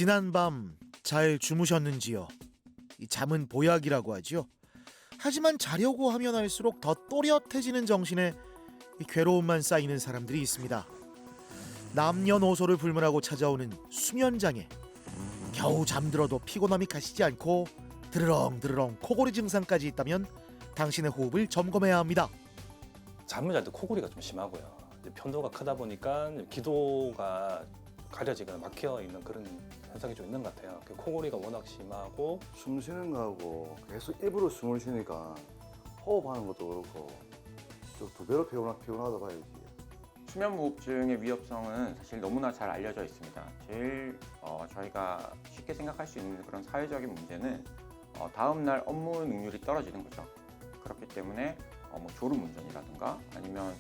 지난밤 잘 주무셨는지요? 이 잠은 보약이라고 하지요. 하지만 자려고 하면 할수록 더 또렷해지는 정신에 이 괴로움만 쌓이는 사람들이 있습니다. 남녀노소를 불문하고 찾아오는 수면장애. 겨우 잠들어도 피곤함이 가시지 않고 드르렁드르렁 코골이 증상까지 있다면 당신의 호흡을 점검해야 합니다. 잠을 잘 때 코골이가 좀 심하고요. 이제 편도가 크다 보니까 기도가 가려지거나 막혀 있는 그런 현상이 좀 있는 것 같아요. 그 코골이가 워낙 심하고 숨 쉬는 거하고 계속 입으로 숨을 쉬니까 호흡하는 것도 그렇고 좀 두 배로 피곤하다 봐야지. 수면무호흡증의 위험성은 사실 너무나 잘 알려져 있습니다. 제일 저희가 쉽게 생각할 수 있는 그런 사회적인 문제는 다음날 업무 능률이 떨어지는 거죠. 그렇기 때문에 뭐 졸음 운전이라든가 아니면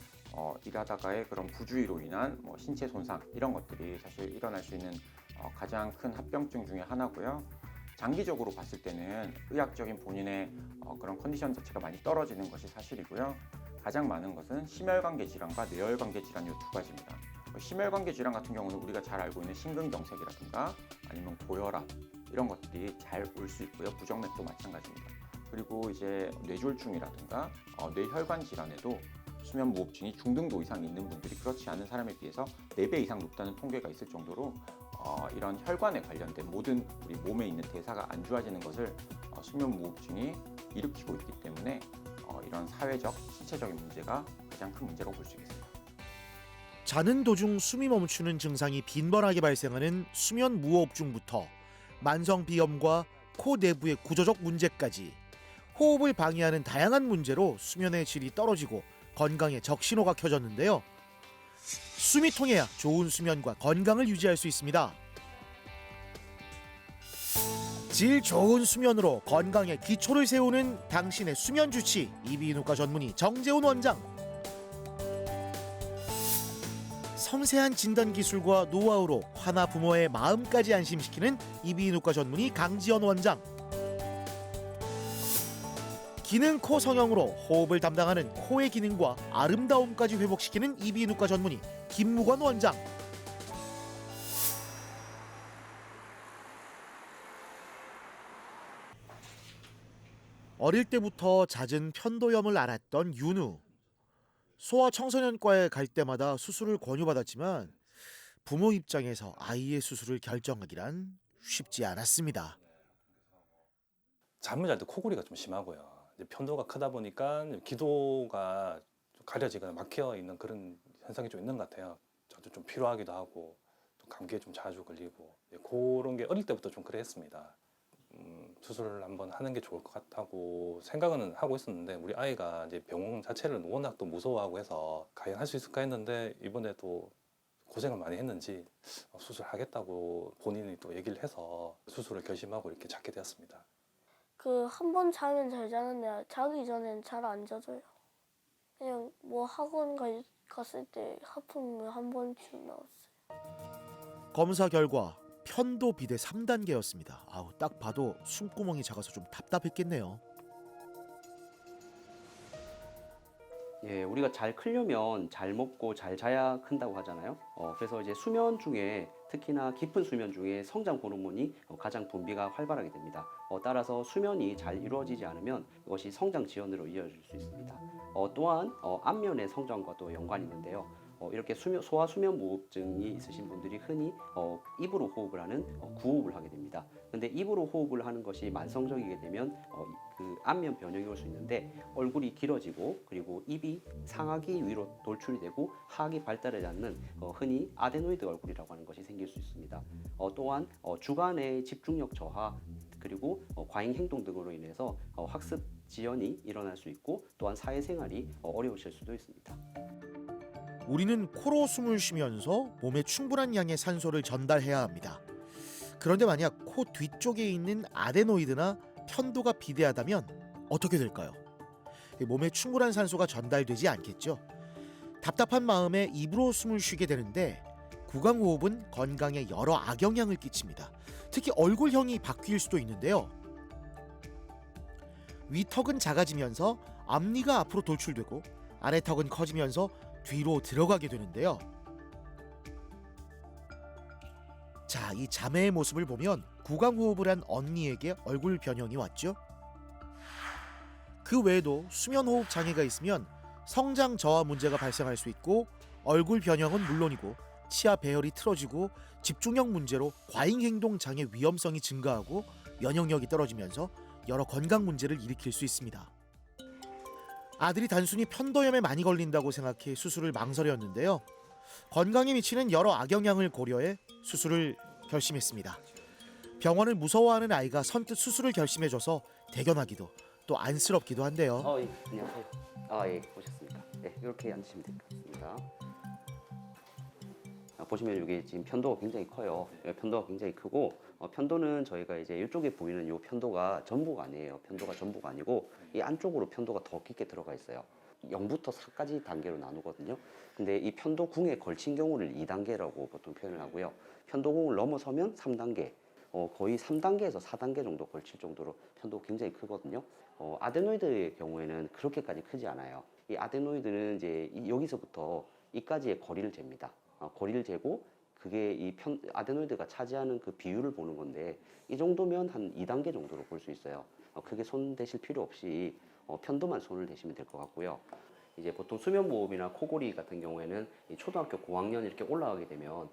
일하다가의 그런 부주의로 인한 신체 손상 이런 것들이 사실 일어날 수 있는 가장 큰 합병증 중에 하나고요. 장기적으로 봤을 때는 의학적인 본인의 그런 컨디션 자체가 많이 떨어지는 것이 사실이고요. 가장 많은 것은 심혈관계 질환과 뇌혈관계 질환 이 두 가지입니다. 심혈관계 질환 같은 경우는 우리가 잘 알고 있는 심근경색이라든가 아니면 고혈압 이런 것들이 잘 올 수 있고요. 부정맥도 마찬가지입니다. 그리고 이제 뇌졸중이라든가 뇌혈관 질환에도 수면무호흡증이 중등도 이상 있는 분들이 그렇지 않은 사람에 비해서 4배 이상 높다는 통계가 있을 정도로 이런 혈관에 관련된 모든 우리 몸에 있는 대사가 안 좋아지는 것을 수면무호흡증이 일으키고 있기 때문에 이런 사회적, 신체적인 문제가 가장 큰 문제라고 볼 수 있겠습니다. 자는 도중 숨이 멈추는 증상이 빈번하게 발생하는 수면 무호흡증부터 만성 비염과 코 내부의 구조적 문제까지 호흡을 방해하는 다양한 문제로 수면의 질이 떨어지고 건강에 적신호가 켜졌는데요. 숨이 통해야 좋은 수면과 건강을 유지할 수 있습니다. 질 좋은 수면으로 건강의 기초를 세우는 당신의 수면 주치, 이비인후과 전문의 정재훈 원장. 섬세한 진단 기술과 노하우로 하나 부모의 마음까지 안심시키는 이비인후과 전문의 강지연 원장. 기능 코 성형으로 호흡을 담당하는 코의 기능과 아름다움까지 회복시키는 이비인후과 전문의 김무건 원장. 어릴 때부터 잦은 편도염을 앓았던 윤우. 소아청소년과에 갈 때마다 수술을 권유받았지만 부모 입장에서 아이의 수술을 결정하기란 쉽지 않았습니다. 잠을 잘 때 코골이가 좀 심하고요. 이제 편도가 크다 보니까 기도가 좀 가려지거나 막혀 있는 그런 현상이 좀 있는 것 같아요. 저도 좀 피로하기도 하고 또 감기에 좀 자주 걸리고 그런 게 어릴 때부터 좀 그랬습니다. 수술을 한번 하는 게 좋을 것 같다고 생각은 하고 있었는데 우리 아이가 이제 병원 자체를 워낙 또 무서워하고 해서 과연 할 수 있을까 했는데 이번에 또 고생을 많이 했는지 수술하겠다고 본인이 또 얘기를 해서 수술을 결심하고 이렇게 찾게 되었습니다. 한 번 자면 잘 자는데 자기 전엔 잘 안 자줘요. 그냥 뭐 학원 갔을 때 하품을 한 번쯤 나왔어요. 검사 결과 편도 비대 3단계였습니다. 딱 봐도 숨구멍이 작아서 좀 답답했겠네요. 예, 우리가 잘 크려면 잘 먹고 잘 자야 큰다고 하잖아요. 그래서 이제 수면 중에 특히나 깊은 수면 중에 성장 호르몬이 가장 분비가 활발하게 됩니다. 따라서 수면이 잘 이루어지지 않으면 이것이 성장 지연으로 이어질 수 있습니다. 또한 안면의 성장과도 연관이 있는데요. 이렇게 소아 수면 무호흡증이 있으신 분들이 흔히 입으로 호흡을 하는 구호흡을 하게 됩니다. 근데 입으로 호흡을 하는 것이 만성적이게 되면 그 안면 변형이 올 수 있는데 얼굴이 길어지고 그리고 입이 상하기 위로 돌출이 되고 하악이 발달하지 않는 흔히 아데노이드 얼굴이라고 하는 것이 생길 수 있습니다. 또한 주간의 집중력 저하 그리고 과잉 행동 등으로 인해서 학습 지연이 일어날 수 있고 또한 사회생활이 어려우실 수도 있습니다. 우리는 코로 숨을 쉬면서 몸에 충분한 양의 산소를 전달해야 합니다. 그런데 만약 코 뒤쪽에 있는 아데노이드나 편도가 비대하다면 어떻게 될까요? 몸에 충분한 산소가 전달되지 않겠죠. 답답한 마음에 입으로 숨을 쉬게 되는데 구강호흡은 건강에 여러 악영향을 끼칩니다. 특히 얼굴형이 바뀔 수도 있는데요. 위턱은 작아지면서 앞니가 앞으로 돌출되고 아래턱은 커지면서 뒤로 들어가게 되는데요. 자, 자, 이 자매의 모습을 보면 구강호흡을 한 언니에게 얼굴 변형이 왔죠. 그 외에도 수면호흡 장애가 있으면 성장 저하 문제가 발생할 수 있고 얼굴 변형은 물론이고 치아 배열이 틀어지고 집중력 문제로 과잉 행동 장애 위험성이 증가하고 면역력이 떨어지면서 여러 건강 문제를 일으킬 수 있습니다. 아들이 단순히 편도염에 많이 걸린다고 생각해 수술을 망설였는데요. 건강에 미치는 여러 악영향을 고려해 수술을 결심했습니다. 병원을 무서워하는 아이가 선뜻 수술을 결심해줘서 대견하기도 또 안쓰럽기도 한데요. 예, 안녕하세요. 예, 오셨습니까? 네, 이렇게 앉으시면 될 것 같습니다. 보시면 이게 지금 편도가 굉장히 커요. 편도가 굉장히 크고 편도는 저희가 이제 이쪽에 보이는 이 편도가 전부가 아니에요. 편도가 전부가 아니고 이 안쪽으로 편도가 더 깊게 들어가 있어요. 0부터 4까지 단계로 나누거든요. 근데 이 편도궁에 걸친 경우를 2단계라고 보통 표현을 하고요. 편도궁을 넘어서면 3단계, 거의 3단계에서 4단계 정도 걸칠 정도로 편도가 굉장히 크거든요. 아데노이드의 경우에는 그렇게까지 크지 않아요. 이 아데노이드는 이제 여기서부터 이까지의 거리를 잽니다. 거리를 재고 그게 이 아데노이드가 차지하는 그 비율을 보는 건데 이 정도면 한 2단계 정도로 볼 수 있어요. 크게 손 대실 필요 없이 편도만 손을 대시면 될 것 같고요. 이제 보통 수면무호흡이나 코골이 같은 경우에는 이 초등학교 고학년 이렇게 올라가게 되면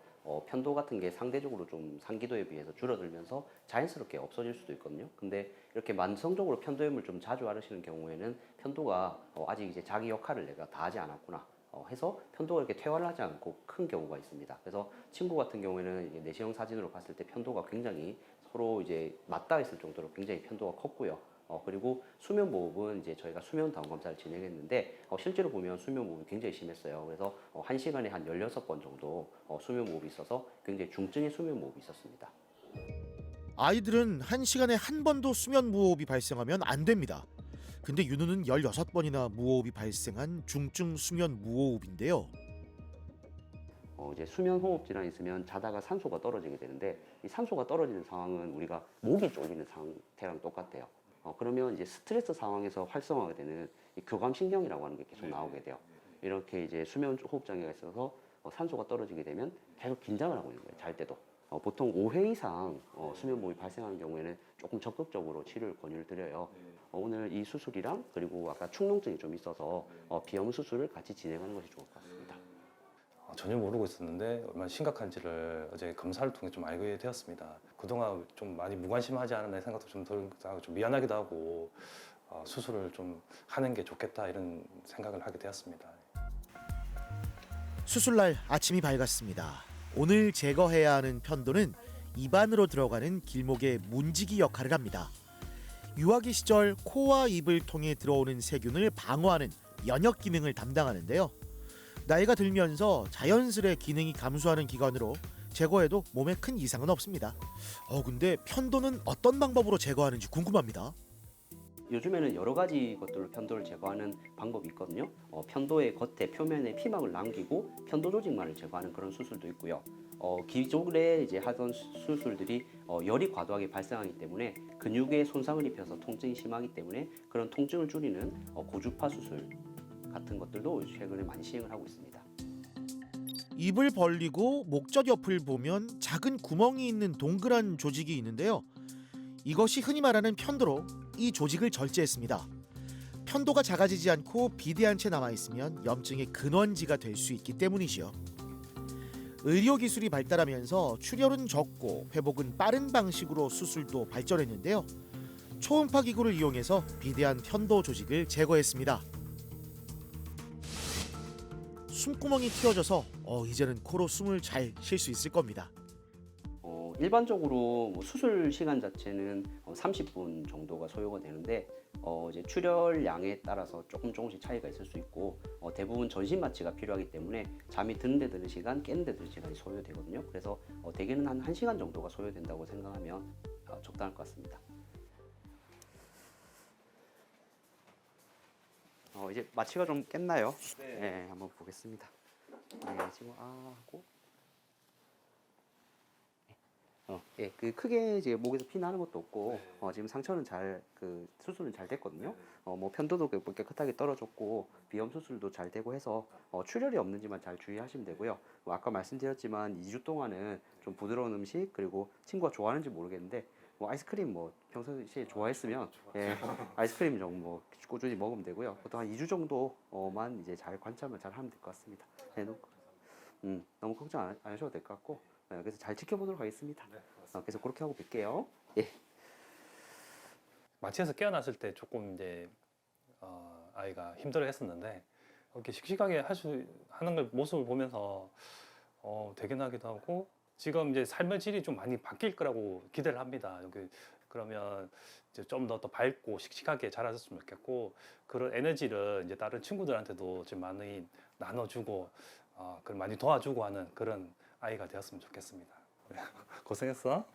편도 같은 게 상대적으로 좀 상기도에 비해서 줄어들면서 자연스럽게 없어질 수도 있거든요. 근데 이렇게 만성적으로 편도염을 좀 자주 앓으시는 경우에는 편도가 아직 이제 자기 역할을 내가 다 하지 않았구나 해서 편도가 이렇게 퇴화를 하지 않고 큰 경우가 있습니다. 그래서 친구 같은 경우에는 이제 내시경 사진으로 봤을 때 편도가 굉장히 서로 이제 맞닿아 있을 정도로 굉장히 편도가 컸고요. 그리고 수면무호흡은 이제 저희가 수면다운 검사를 진행했는데 실제로 보면 수면무호흡이 굉장히 심했어요. 그래서 1시간에 한 16번 정도 수면무호흡이 있어서 굉장히 중증의 수면무호흡이 있었습니다. 아이들은 1시간에 한 번도 수면 무호흡이 발생하면 안 됩니다. 근데 윤우는 16번이나 무호흡이 발생한 중증 수면 무호흡인데요. 이제 수면 호흡 질환이 있으면 자다가 산소가 떨어지게 되는데 이 산소가 떨어지는 상황은 우리가 목이 졸리는 상태랑 똑같아요. 그러면 이제 스트레스 상황에서 활성화가 되는 이 교감신경이라고 하는 게 계속 나오게 돼요. 이렇게 이제 수면 호흡 장애가 있어서 산소가 떨어지게 되면 계속 긴장을 하고 있는 거예요. 잘 때도. 보통 5회 이상 수면 무호흡이 발생하는 경우에는 조금 적극적으로 치료를 권유를 드려요. 오늘 이 수술이랑 그리고 아까 축농증이 좀 있어서 비염 수술을 같이 진행하는 것이 좋을 것 같습니다. 전혀 모르고 있었는데 얼마나 심각한지를 어제 검사를 통해 좀 알게 되었습니다. 그동안 좀 많이 무관심하지 않았나 생각도 좀 들고 좀 미안하기도 하고 수술을 좀 하는 게 좋겠다 이런 생각을 하게 되었습니다. 수술날 아침이 밝았습니다. 오늘 제거해야 하는 편도는 입안으로 들어가는 길목의 문지기 역할을 합니다. 유아기 시절 코와 입을 통해 들어오는 세균을 방어하는 면역 기능을 담당하는데요. 나이가 들면서 자연스레 기능이 감소하는 기관으로 제거해도 몸에 큰 이상은 없습니다. 근데 편도는 어떤 방법으로 제거하는지 궁금합니다. 요즘에는 여러 가지 것들로 편도를 제거하는 방법이 있거든요. 편도의 겉에 표면에 피막을 남기고 편도 조직만을 제거하는 그런 수술도 있고요. 기존에 이제 하던 수술들이 열이 과도하게 발생하기 때문에 근육에 손상을 입혀서 통증이 심하기 때문에 그런 통증을 줄이는 고주파 수술 같은 것들도 최근에 많이 시행을 하고 있습니다. 입을 벌리고 목젖 옆을 보면 작은 구멍이 있는 동그란 조직이 있는데요. 이것이 흔히 말하는 편도로 이 조직을 절제했습니다. 편도가 작아지지 않고 비대한 채 남아있으면 염증의 근원지가 될 수 있기 때문이지요. 의료기술이 발달하면서 출혈은 적고 회복은 빠른 방식으로 수술도 발전했는데요. 초음파 기구를 이용해서 비대한 편도 조직을 제거했습니다. 숨구멍이 틔어져서 이제는 코로 숨을 잘 쉴 수 있을 겁니다. 일반적으로 수술 시간 자체는 30분 정도가 소요가 되는데 이제 출혈량에 따라서 조금씩 차이가 있을 수 있고 대부분 전신 마취가 필요하기 때문에 잠이 드는 데 드는 시간, 깨는 데 드는 시간이 소요되거든요. 그래서 대개는 한 1시간 정도가 소요된다고 생각하면 적당할 것 같습니다. 이제 마취가 좀 깼나요? 네, 한번 보겠습니다. 네, 지금 하고 예, 그 크게 이제 목에서 피 나는 것도 없고 지금 상처는 그 수술은 잘 됐거든요. 뭐 편도도 깨끗하게 떨어졌고 비염 수술도 잘 되고 해서 출혈이 없는지만 잘 주의하시면 되고요. 뭐 아까 말씀드렸지만 2주 동안은 좀 부드러운 음식 그리고 친구가 좋아하는지 모르겠는데 뭐 아이스크림 뭐 평소에 좋아했으면 예, 아이스크림 좀 뭐 꾸준히 먹으면 되고요. 보통 한 2주 정도만 이제 잘 관찰만 잘 하면 될 것 같습니다. 네, 너무 걱정 안 하셔도 될 것 같고 그래서 잘 지켜보도록 하겠습니다. 그래서 그렇게 하고 뵐게요. 예. 마취해서 깨어났을 때 조금 이제 아이가 힘들어했었는데 이렇게 씩씩하게 하는 걸 모습을 보면서 대견하기도 하고 지금 이제 삶의 질이 좀 많이 바뀔 거라고 기대를 합니다. 그러면 이제 좀 더 밝고 씩씩하게 자라셨으면 좋겠고 그런 에너지를 이제 다른 친구들한테도 좀 많이 나눠주고 그걸 많이 도와주고 하는 그런 아이가 되었으면 좋겠습니다. 고생했어.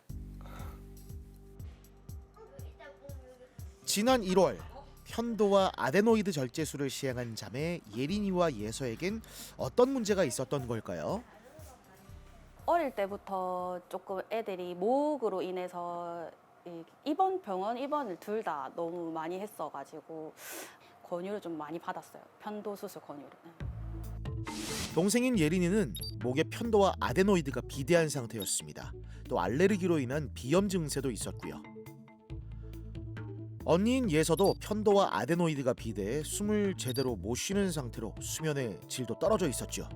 지난 1월 편도와 아데노이드 절제술을 시행한 자매 예린이와 예서에겐 어떤 문제가 있었던 걸까요? 어릴 때부터 조금 애들이 모으로 인해서 병원 입원을 둘 다 너무 많이 했어가지고 권유를 좀 많이 받았어요. 편도 수술 권유를. 동생인 예린이는 목의 편도와 아데노이드가 비대한 상태였습니다. 또 알레르기로 인한 비염 증세도 있었고요. 언니인 예서도 편도와 아데노이드가 비대해 숨을 제대로 못 쉬는 상태로 수면의 질도 떨어져 있었죠.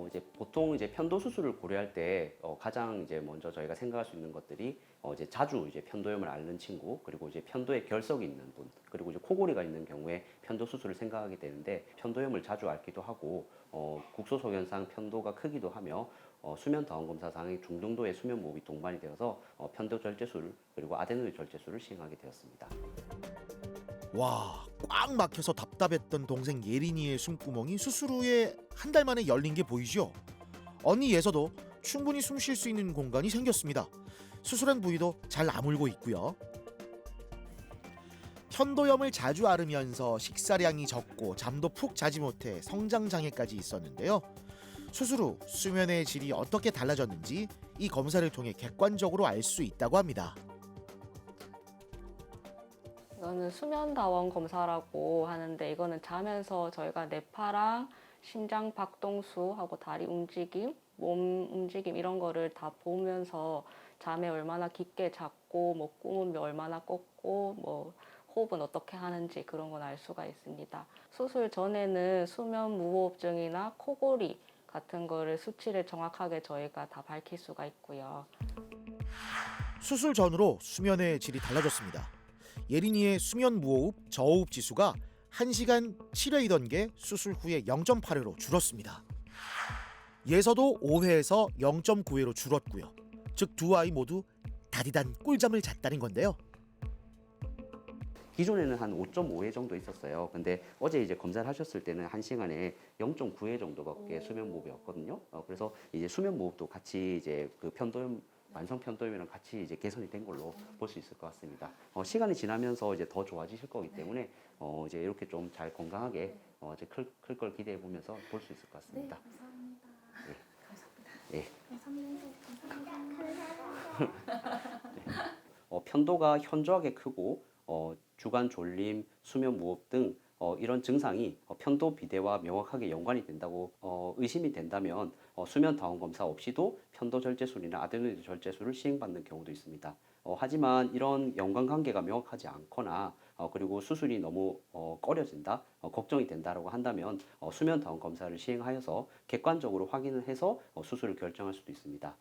이제 보통 이제 편도 수술을 고려할 때 가장 이제 먼저 저희가 생각할 수 있는 것들이 이제 자주 이제 편도염을 앓는 친구 그리고 이제 편도에 결석이 있는 분 그리고 이제 코골이가 있는 경우에 편도 수술을 생각하게 되는데 편도염을 자주 앓기도 하고 국소속 현상 편도가 크기도 하며 수면 다원 검사상의 중등도의 수면 무호흡이 동반이 되어서 편도 절제술 그리고 아데노이드 절제술을 시행하게 되었습니다. 와, 꽉 막혀서 답답했던 동생 예린이의 숨구멍이 수술 후에 한 달 만에 열린 게 보이죠? 언니 예서도 충분히 숨 쉴 수 있는 공간이 생겼습니다. 수술한 부위도 잘 아물고 있고요. 편도염을 자주 앓으면서 식사량이 적고 잠도 푹 자지 못해 성장 장애까지 있었는데요. 수술 후 수면의 질이 어떻게 달라졌는지 이 검사를 통해 객관적으로 알 수 있다고 합니다. 이거는 수면다원 검사라고 하는데 이거는 자면서 저희가 뇌파랑 심장 박동수하고 다리 움직임, 몸 움직임 이런 거를 다 보면서 잠에 얼마나 깊게 잤고 뭐 꿈은 얼마나 꿨고 뭐 호흡은 어떻게 하는지 그런 건 알 수가 있습니다. 수술 전에는 수면 무호흡증이나 코골이 같은 거를 수치를 정확하게 저희가 다 밝힐 수가 있고요. 수술 전으로 수면의 질이 달라졌습니다. 예린이의 수면 무호흡, 저호흡 지수가 1시간 7회이던 게 수술 후에 0.8회로 줄었습니다. 예서도 5회에서 0.9회로 줄었고요. 즉 두 아이 모두 다디단 꿀잠을 잤다는 건데요. 기존에는 한 5.5회 정도 있었어요. 근데 어제 이제 검사를 하셨을 때는 1시간에 0.9회 정도밖에 수면 무호흡이었거든요. 그래서 이제 수면 무호흡도 같이 이제 그 편도염 만성 편도염이랑 같이 이제 개선이 된 걸로 볼 수 있을 것 같습니다. 시간이 지나면서 이제 더 좋아지실 거기 때문에 이제 이렇게 좀 잘 건강하게 이제 클 걸 기대해 보면서 볼 수 있을 것 같습니다. 네, 감사합니다. 네. 감사합니다. 네. 편도가 현저하게 크고 주간 졸림, 수면 무호흡 등 이런 증상이 편도 비대와 명확하게 연관이 된다고 의심이 된다면 수면 다원 검사 없이도 편도 절제술이나 아데노이드 절제술을 시행받는 경우도 있습니다. 하지만 이런 연관관계가 명확하지 않거나 그리고 수술이 너무 꺼려진다, 걱정이 된다라고 한다면 수면 다원 검사를 시행하여서 객관적으로 확인을 해서 수술을 결정할 수도 있습니다.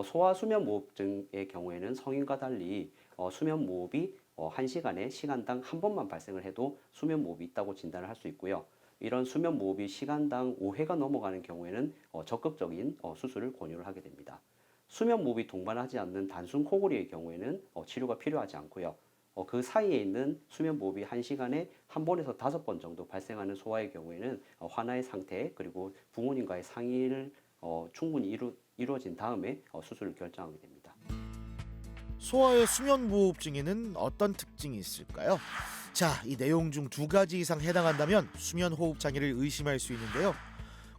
소아 수면 무호흡증의 경우에는 성인과 달리 수면 무호흡이 1시간에 시간당 한 번만 발생을 해도 수면 무호흡이 있다고 진단을 할 수 있고요. 이런 수면 무호흡이 시간당 5회가 넘어가는 경우에는 적극적인 수술을 권유를 하게 됩니다. 수면 무호흡이 동반하지 않는 단순 코골이의 경우에는 치료가 필요하지 않고요. 그 사이에 있는 수면 무호흡이 1시간에 한 번에서 5번 정도 발생하는 소아의 경우에는 환아의 상태 그리고 부모님과의 상의를 충분히 이루어진 다음에 수술을 결정하게 됩니다. 소아의 수면 무호흡증에는 어떤 특징이 있을까요? 자, 이 내용 중 2가지 이상 해당한다면 수면 호흡 장애를 의심할 수 있는데요.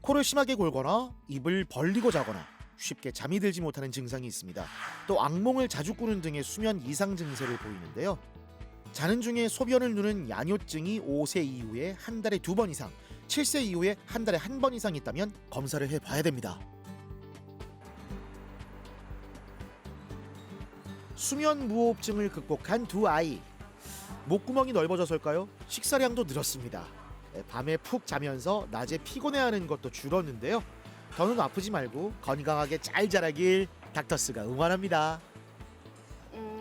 코를 심하게 골거나 입을 벌리고 자거나 쉽게 잠이 들지 못하는 증상이 있습니다. 또 악몽을 자주 꾸는 등의 수면 이상 증세를 보이는데요. 자는 중에 소변을 누는 야뇨증이 5세 이후에 한 달에 2번 이상, 7세 이후에 한 달에 1번 이상 있다면 검사를 해봐야 됩니다. 수면 무호흡증을 극복한 두 아이. 목구멍이 넓어져서일까요? 식사량도 늘었습니다. 밤에 푹 자면서 낮에 피곤해하는 것도 줄었는데요. 더는 아프지 말고 건강하게 잘 자라길 닥터스가 응원합니다.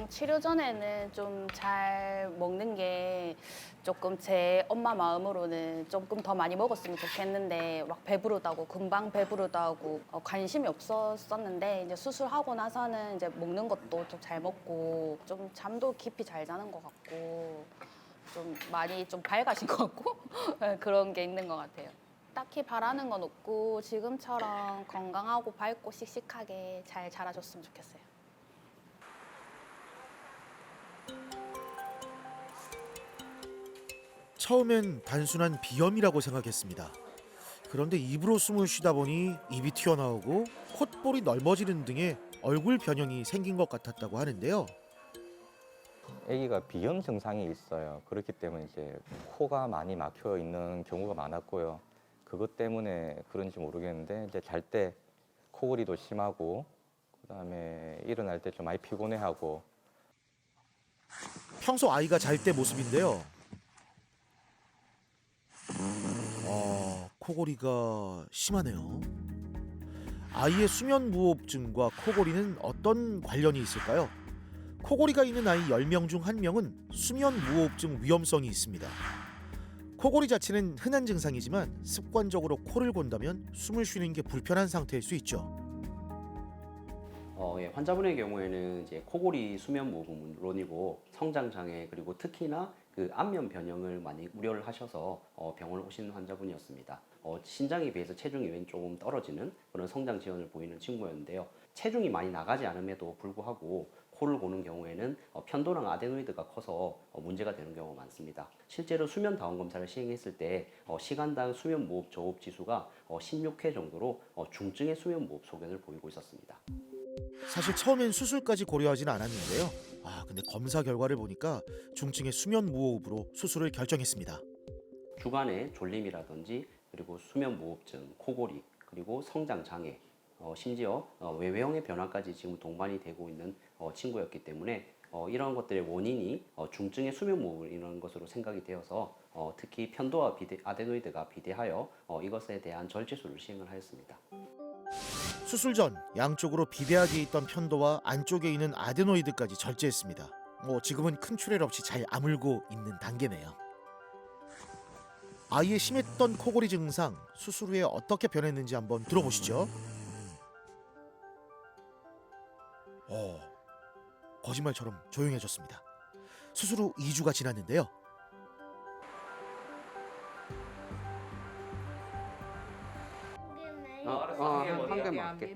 치료 전에는 좀 잘 먹는 게 조금 제 엄마 마음으로는 조금 더 많이 먹었으면 좋겠는데 막 배부르다고 금방 배부르다고 관심이 없었었는데 이제 수술하고 나서는 이제 먹는 것도 좀 잘 먹고 좀 잠도 깊이 잘 자는 것 같고 좀 많이 좀 밝아진 것 같고 그런 게 있는 것 같아요. 딱히 바라는 건 없고 지금처럼 건강하고 밝고 씩씩하게 잘 자라줬으면 좋겠어요. 처음엔 단순한 비염이라고 생각했습니다. 그런데 입으로 숨을 쉬다 보니 입이 튀어나오고 콧볼이 넓어지는 등의 얼굴 변형이 생긴 것 같았다고 하는데요. 아기가 비염 증상이 있어요. 그렇기 때문에 이제 코가 많이 막혀 있는 경우가 많았고요. 그것 때문에 그런지 모르겠는데 이제 잘 때 코골이도 심하고 그다음에 일어날 때 좀 많이 피곤해하고. 평소 아이가 잘 때 모습인데요. 코골이가 심하네요. 아이의 수면 무호흡증과 코골이는 어떤 관련이 있을까요? 코골이가 있는 아이 10명 중 1명은 수면 무호흡증 위험성이 있습니다. 코골이 자체는 흔한 증상이지만 습관적으로 코를 곤다면 숨을 쉬는 게 불편한 상태일 수 있죠. 환자분의 경우에는 이제 코골이 수면 무호흡은 물론이고 성장 장애 그리고 특히나 그 안면 변형을 많이 우려를 하셔서 병원을 오신 환자분이었습니다. 신장에 비해서 체중이 왠 조금 떨어지는 그런 성장 지연을 보이는 친구였는데요. 체중이 많이 나가지 않음에도 불구하고 코를 고는 경우에는 편도랑 아데노이드가 커서 문제가 되는 경우가 많습니다. 실제로 수면 다원 검사를 시행했을 때 시간당 수면 무호흡 저호흡 지수가 16회 정도로 중증의 수면 무호흡 소견을 보이고 있었습니다. 사실 처음엔 수술까지 고려하지는 않았는데요. 근데 검사 결과를 보니까 중증의 수면 무호흡으로 수술을 결정했습니다. 주간에 졸림이라든지 그리고 수면 무호흡증, 코골이 그리고 성장 장애 심지어 외외형의 변화까지 지금 동반이 되고 있는 친구였기 때문에 이런 것들의 원인이 중증의 수면 무호흡을 이루는 것으로 생각이 되어서 특히 편도와 아데노이드가 비대하여 이것에 대한 절제술을 시행을 하였습니다. 수술 전 양쪽으로 비대하게 있던 편도와 안쪽에 있는 아데노이드까지 절제했습니다. 지금은 큰 출혈 없이 잘 아물고 있는 단계네요. 아이의 심했던 코골이 증상 수술 후에 어떻게 변했는지 한번 들어보시죠. 거짓말처럼 조용해졌습니다. 수술 후 2주가 지났는데요. 한 개만 할게.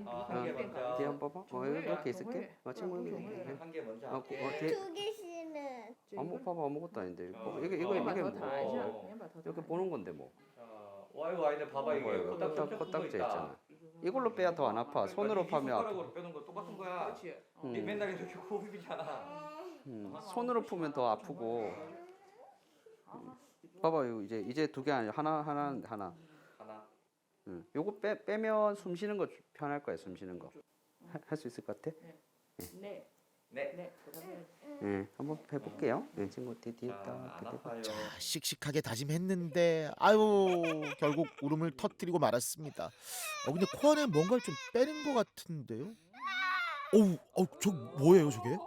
뒤에 한번 봐봐. 이렇게 있을게. 친구 한개 먼저 두 개씩은 봐봐 아무것도 아닌데. 이거 뭐 이렇게 보는 건데 뭐. 와이고 아이들 봐봐 이게 코딱지 있잖아. 이걸로 빼야 더 안 아파. 손으로 파면 아파. 손가락으로 빼는 거 똑같은 거야. 맨날 이렇게 코 비비잖아. 손으로 푸면 더 아프고. 봐봐 이거 이제 두 개 아니야. 하나. 요거 빼면 숨 쉬는 거 편할 거야. 숨 쉬는 거. 할 수 있을 것 같아? 네. 네, 한번 해볼게요. 네, 친구 뒤에 딱. 자, 씩씩하게 다짐했는데 결국 울음을 터뜨리고 말았습니다. 근데 코 안에 뭔가를 좀 빼는 것 같은데요? 저 뭐예요 저게?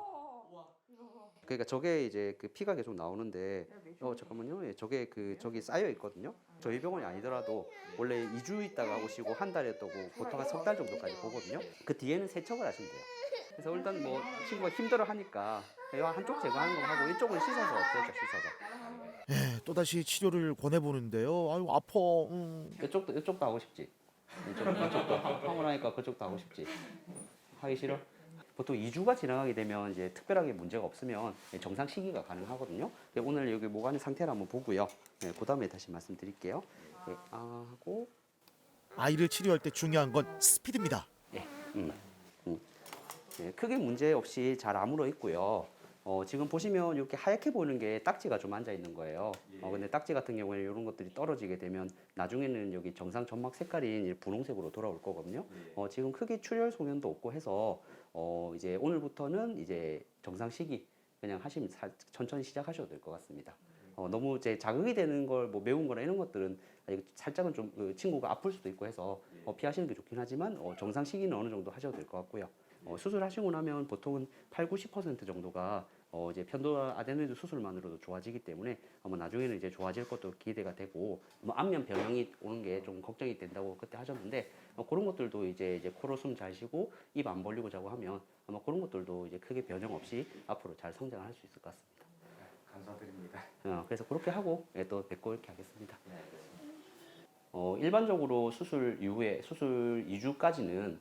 그러니까 저게 이제 그 피가 계속 나오는데 잠깐만요. 예, 저게 저기 쌓여 있거든요. 저희 병원이 아니더라도 원래 2주 있다가 오시고 한 달에 또 보통 한 석 달 정도까지 보거든요. 그 뒤에는 세척을 하시면 돼요. 그래서 일단 뭐 친구가 힘들어 하니까 한쪽 제거하는 거 하고 이쪽은 씻어서 없애죠. 씻어서. 또다시 치료를 권해보는데요. 아파. 이쪽도 하고 싶지. 이쪽도 하고 나니까 그쪽도 하고 싶지. 하기 싫어? 보통 2주가 지나가게 되면 이제 특별하게 문제가 없으면 정상 시기가 가능하거든요. 오늘 여기 모관의 상태를 한번 보고요. 그 다음에 다시 말씀드릴게요. 하고 아이를 치료할 때 중요한 건 스피드입니다. 네, 크게 문제 없이 잘 아물어 있고요. 지금 보시면 이렇게 하얗게 보이는 게 딱지가 좀 앉아 있는 거예요. 근데 딱지 같은 경우에는 이런 것들이 떨어지게 되면 나중에는 여기 정상 점막 색깔인 이 분홍색으로 돌아올 거거든요. 지금 크게 출혈 소견도 없고 해서 이제 오늘부터는 이제 정상 시기 그냥 하시면 천천히 시작하셔도 될 것 같습니다. 너무 이제 자극이 되는 걸 뭐 매운 거나 이런 것들은 살짝은 좀 그 친구가 아플 수도 있고 해서 피하시는 게 좋긴 하지만 정상 시기는 어느 정도 하셔도 될 것 같고요. 수술하시고 나면 보통은 80~90% 정도가 이제 편도 아데노이드 수술만으로도 좋아지기 때문에 나중에는 이제 좋아질 것도 기대가 되고 안면 변형이 오는 게 좀 걱정이 된다고 그때 하셨는데 그런 것들도 이제 코로 숨 잘 쉬고 입 안 벌리고 자고 하면 아마 그런 것들도 이제 크게 변형 없이 앞으로 잘 성장할 수 있을 것 같습니다. 감사드립니다. 그래서 그렇게 하고 또 뵙고 이렇게 하겠습니다. 일반적으로 수술 이후에 수술 2주까지는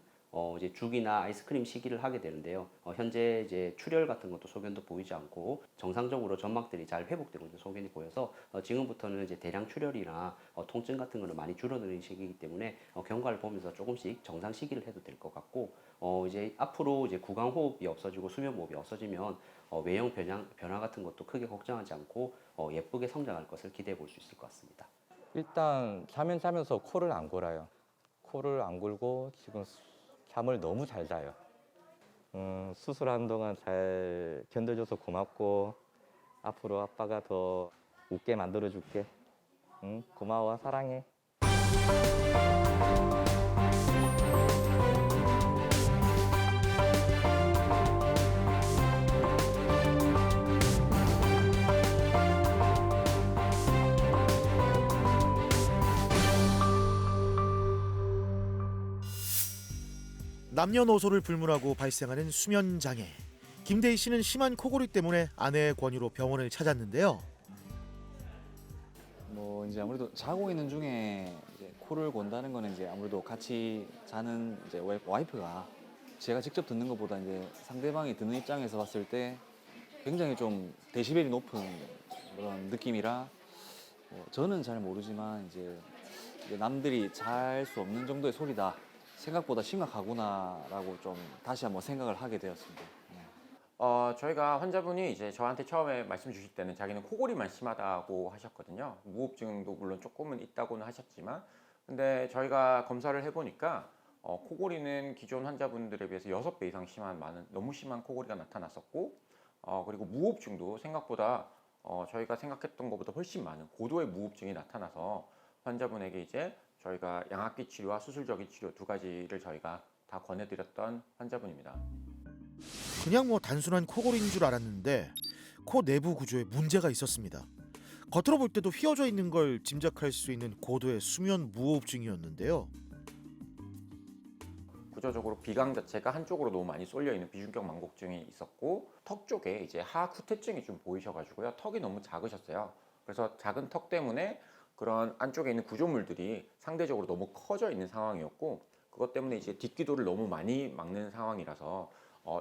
이제 죽이나 아이스크림 시기를 하게 되는데요. 현재 이제 출혈 같은 것도 소견도 보이지 않고 정상적으로 점막들이 잘 회복되고 있는 소견이 보여서 지금부터는 이제 대량 출혈이나 통증 같은 거는 많이 줄어드는 시기이기 때문에 경과를 보면서 조금씩 정상 시기를 해도 될 것 같고 이제 앞으로 이제 구강 호흡이 없어지고 수면 호흡이 없어지면 외형 변화 같은 것도 크게 걱정하지 않고 예쁘게 성장할 것을 기대해 볼 수 있을 것 같습니다. 일단 자면서 코를 안 골아요. 코를 안 골고 지금 잠을 너무 잘 자요. 수술하는 동안 잘 견뎌줘서 고맙고 앞으로 아빠가 더 웃게 만들어줄게. 고마워, 사랑해. 남녀노소를 불문하고 발생하는 수면 장애. 김대희 씨는 심한 코골이 때문에 아내의 권유로 병원을 찾았는데요. 뭐 이제 아무래도 자고 있는 중에 이제 코를 곤다는 거는 이제 아무래도 같이 자는 이제 와이프가 제가 직접 듣는 것보다 이제 상대방이 듣는 입장에서 봤을 때 굉장히 좀 데시벨이 높은 그런 느낌이라 저는 잘 모르지만 이제 남들이 잘 수 없는 정도의 소리다. 생각보다 심각하구나라고 좀 다시 한번 생각을 하게 되었습니다. 저희가 환자분이 이제 저한테 처음에 말씀 주실 때는 자기는 코골이만 심하다고 하셨거든요. 무호흡증도 물론 조금은 있다고는 하셨지만, 근데 저희가 검사를 해보니까 코골이는 기존 환자분들에 비해서 6배 이상 너무 심한 코골이가 나타났었고, 그리고 무호흡증도 생각보다 저희가 생각했던 것보다 훨씬 많은 고도의 무호흡증이 나타나서 환자분에게 이제 저희가 양압기 치료와 수술적인 치료 두 가지를 저희가 다 권해드렸던 환자분입니다. 그냥 뭐 단순한 코골이인 줄 알았는데 코 내부 구조에 문제가 있었습니다. 겉으로 볼 때도 휘어져 있는 걸 짐작할 수 있는 고도의 수면 무호흡증이었는데요. 구조적으로 비강 자체가 한쪽으로 너무 많이 쏠려 있는 비중격 망곡증이 있었고, 턱 쪽에 이제 하악 후퇴증이 좀 보이셔가지고요. 턱이 너무 작으셨어요. 그래서 작은 턱 때문에 그런 안쪽에 있는 구조물들이 상대적으로 너무 커져 있는 상황이었고, 그것 때문에 이제 뒷기도를 너무 많이 막는 상황이라서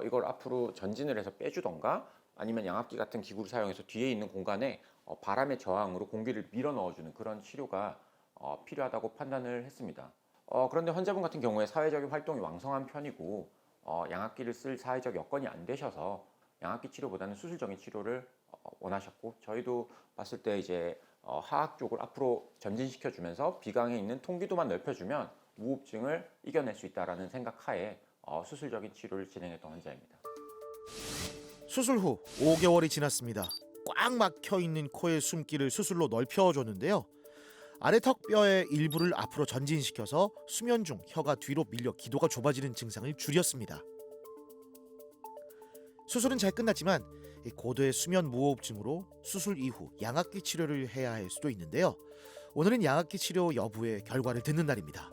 이걸 앞으로 전진을 해서 빼주던가 아니면 양압기 같은 기구를 사용해서 뒤에 있는 공간에 바람의 저항으로 공기를 밀어 넣어주는 그런 치료가 필요하다고 판단을 했습니다. 그런데 환자분 같은 경우에 사회적인 활동이 왕성한 편이고 양압기를 쓸 사회적 여건이 안 되셔서 양압기 치료보다는 수술적인 치료를 원하셨고, 저희도 봤을 때 이제 하악 쪽을 앞으로 전진시켜주면서 비강에 있는 통기도만 넓혀주면 무호흡증을 이겨낼 수 있다는 생각하에 수술적인 치료를 진행했던 환자입니다. 수술 후 5개월이 지났습니다. 꽉 막혀 있는 코의 숨길을 수술로 넓혀줬는데요. 아래 턱뼈의 일부를 앞으로 전진시켜서 수면 중 혀가 뒤로 밀려 기도가 좁아지는 증상을 줄였습니다. 수술은 잘 끝났지만 고도의 수면 무호흡증으로 수술 이후 양압기 치료를 해야 할 수도 있는데요. 오늘은 양압기 치료 여부의 결과를 듣는 날입니다.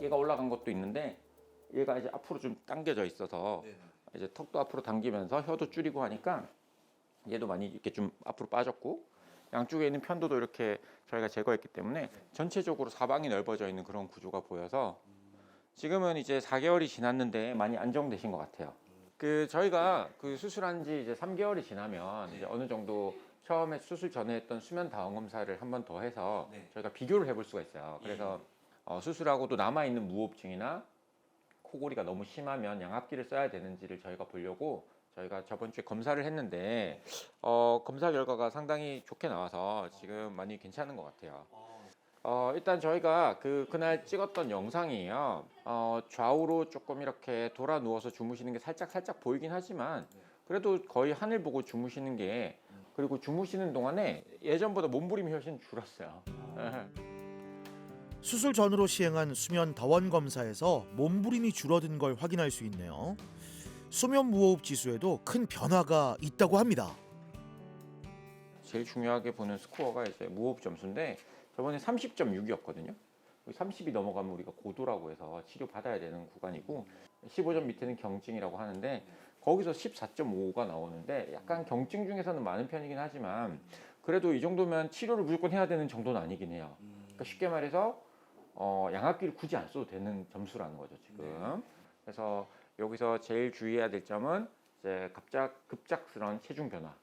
얘가 올라간 것도 있는데 얘가 이제 앞으로 좀 당겨져 있어서 이제 턱도 앞으로 당기면서 혀도 줄이고 하니까 얘도 많이 이렇게 좀 앞으로 빠졌고, 양쪽에 있는 편도도 이렇게 저희가 제거했기 때문에 전체적으로 사방이 넓어져 있는 그런 구조가 보여서 지금은 이제 4개월이 지났는데 많이 안정되신 것 같아요. 저희가 수술한 지 이제 3개월이 지나면 이제 어느 정도 처음에 수술 전에 했던 수면 다원 검사를 한 번 더 해서 저희가 비교를 해볼 수가 있어요. 그래서 수술하고도 남아있는 무호흡증이나 코골이가 너무 심하면 양압기를 써야 되는지를 저희가 보려고 저희가 저번 주에 검사를 했는데 검사 결과가 상당히 좋게 나와서 지금 많이 괜찮은 것 같아요. 일단 저희가 그날 찍었던 영상이에요. 좌우로 조금 이렇게 돌아 누워서 주무시는 게 살짝 보이긴 하지만 그래도 거의 하늘 보고 주무시는 게, 그리고 주무시는 동안에 예전보다 몸부림이 훨씬 줄었어요. 수술 전으로 시행한 수면 다원 검사에서 몸부림이 줄어든 걸 확인할 수 있네요. 수면 무호흡 지수에도 큰 변화가 있다고 합니다. 제일 중요하게 보는 스코어가 이제 무호흡 점수인데 저번에 30.6이었거든요. 30이 넘어가면 우리가 고도라고 해서 치료 받아야 되는 구간이고 15점 밑에는 경증이라고 하는데 거기서 14.5가 나오는데 약간 경증 중에서는 많은 편이긴 하지만 그래도 이 정도면 치료를 무조건 해야 되는 정도는 아니긴 해요. 그러니까 쉽게 말해서 양압기를 굳이 안 써도 되는 점수라는 거죠 지금. 그래서 여기서 제일 주의해야 될 점은 이제 급작스러운 체중 변화.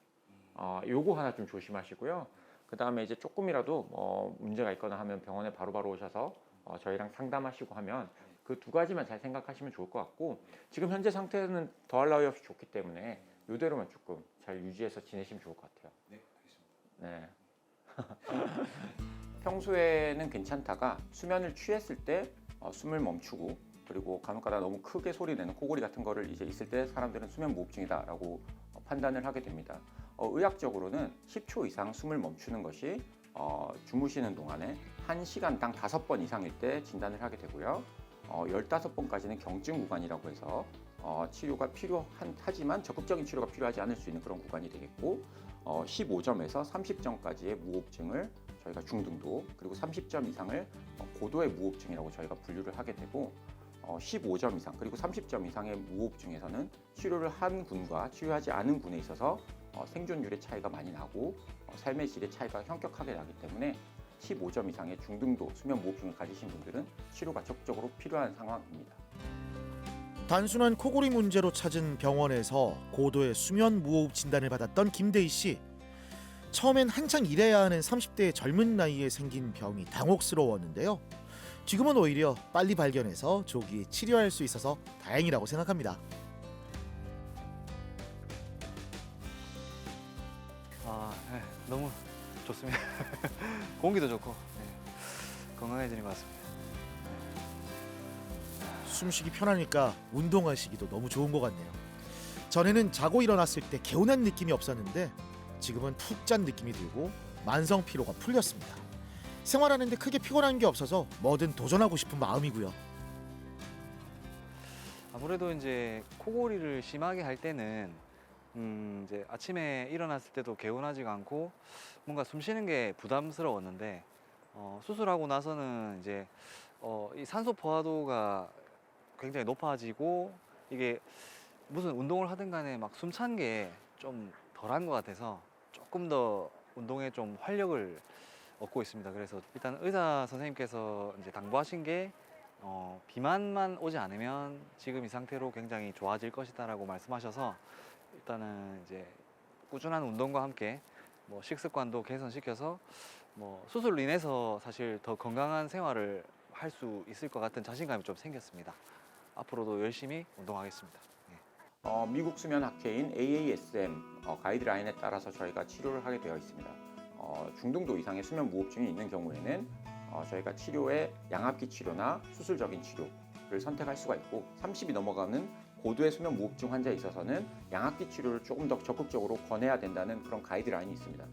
요거 하나 좀 조심하시고요. 그 다음에 이제 조금이라도 문제가 있거나 하면 병원에 바로바로 오셔서 저희랑 상담하시고 하면 그 두 가지만 잘 생각하시면 좋을 것 같고, 지금 현재 상태는 더할 나위 없이 좋기 때문에 이대로만 조금 잘 유지해서 지내시면 좋을 것 같아요. 네, 알겠습니다. 네. 평소에는 괜찮다가 수면을 취했을 때 숨을 멈추고, 그리고 간혹가다 너무 크게 소리 내는 코골이 같은 거를 이제 있을 때 사람들은 수면 무호흡증이다라고 판단을 하게 됩니다. 의학적으로는 10초 이상 숨을 멈추는 것이 주무시는 동안에 1시간당 5번 이상일 때 진단을 하게 되고요. 15번까지는 경증 구간이라고 해서 치료가 필요하지만 적극적인 치료가 필요하지 않을 수 있는 그런 구간이 되겠고, 15점에서 30점까지의 무호흡증을 저희가 중등도, 그리고 30점 이상을 고도의 무호흡증이라고 저희가 분류를 하게 되고, 15점 이상 그리고 30점 이상의 무호흡증에서는 치료를 한 군과 치료하지 않은 군에 있어서 생존율의 차이가 많이 나고 삶의 질의 차이가 현격하게 나기 때문에 15점 이상의 중등도 수면 무호흡증을 가지신 분들은 치료가 적극적으로 필요한 상황입니다. 단순한 코골이 문제로 찾은 병원에서 고도의 수면 무호흡 진단을 받았던 김대희 씨. 처음엔 한창 일해야 하는 30대의 젊은 나이에 생긴 병이 당혹스러웠는데요. 지금은 오히려 빨리 발견해서 조기 치료할 수 있어서 다행이라고 생각합니다. 네, 너무 좋습니다. 공기도 좋고 건강해지는 것 같습니다. 숨쉬기 편하니까 운동하시기도 너무 좋은 것 같네요. 전에는 자고 일어났을 때 개운한 느낌이 없었는데 지금은 푹 잔 느낌이 들고 만성 피로가 풀렸습니다. 생활하는데 크게 피곤한 게 없어서 뭐든 도전하고 싶은 마음이고요. 아무래도 이제 코골이를 심하게 할 때는 이제 아침에 일어났을 때도 개운하지가 않고 뭔가 숨 쉬는 게 부담스러웠는데 수술하고 나서는 이제 이 산소 포화도가 굉장히 높아지고 이게 무슨 운동을 하든 간에 막 숨찬 게 좀 덜한 것 같아서 조금 더 운동에 좀 활력을 얻고 있습니다. 그래서 일단 의사 선생님께서 이제 당부하신 게 비만만 오지 않으면 지금 이 상태로 굉장히 좋아질 것이다라고 말씀하셔서 일단은 이제 꾸준한 운동과 함께 뭐 식습관도 개선시켜서 뭐 수술로 인해서 사실 더 건강한 생활을 할 수 있을 것 같은 자신감이 좀 생겼습니다. 앞으로도 열심히 운동하겠습니다. 미국 수면 학회인 AASM 가이드라인에 따라서 저희가 치료를 하게 되어 있습니다. 중등도 이상의 수면 무호흡증이 있는 경우에는 저희가 치료에 양압기 치료나 수술적인 치료를 선택할 수가 있고, 30이 넘어가는 고도의 수면 무호흡증 환자에 있어서는 양압기 치료를 조금 더 적극적으로 권해야 된다는 그런 가이드라인이 있습니다.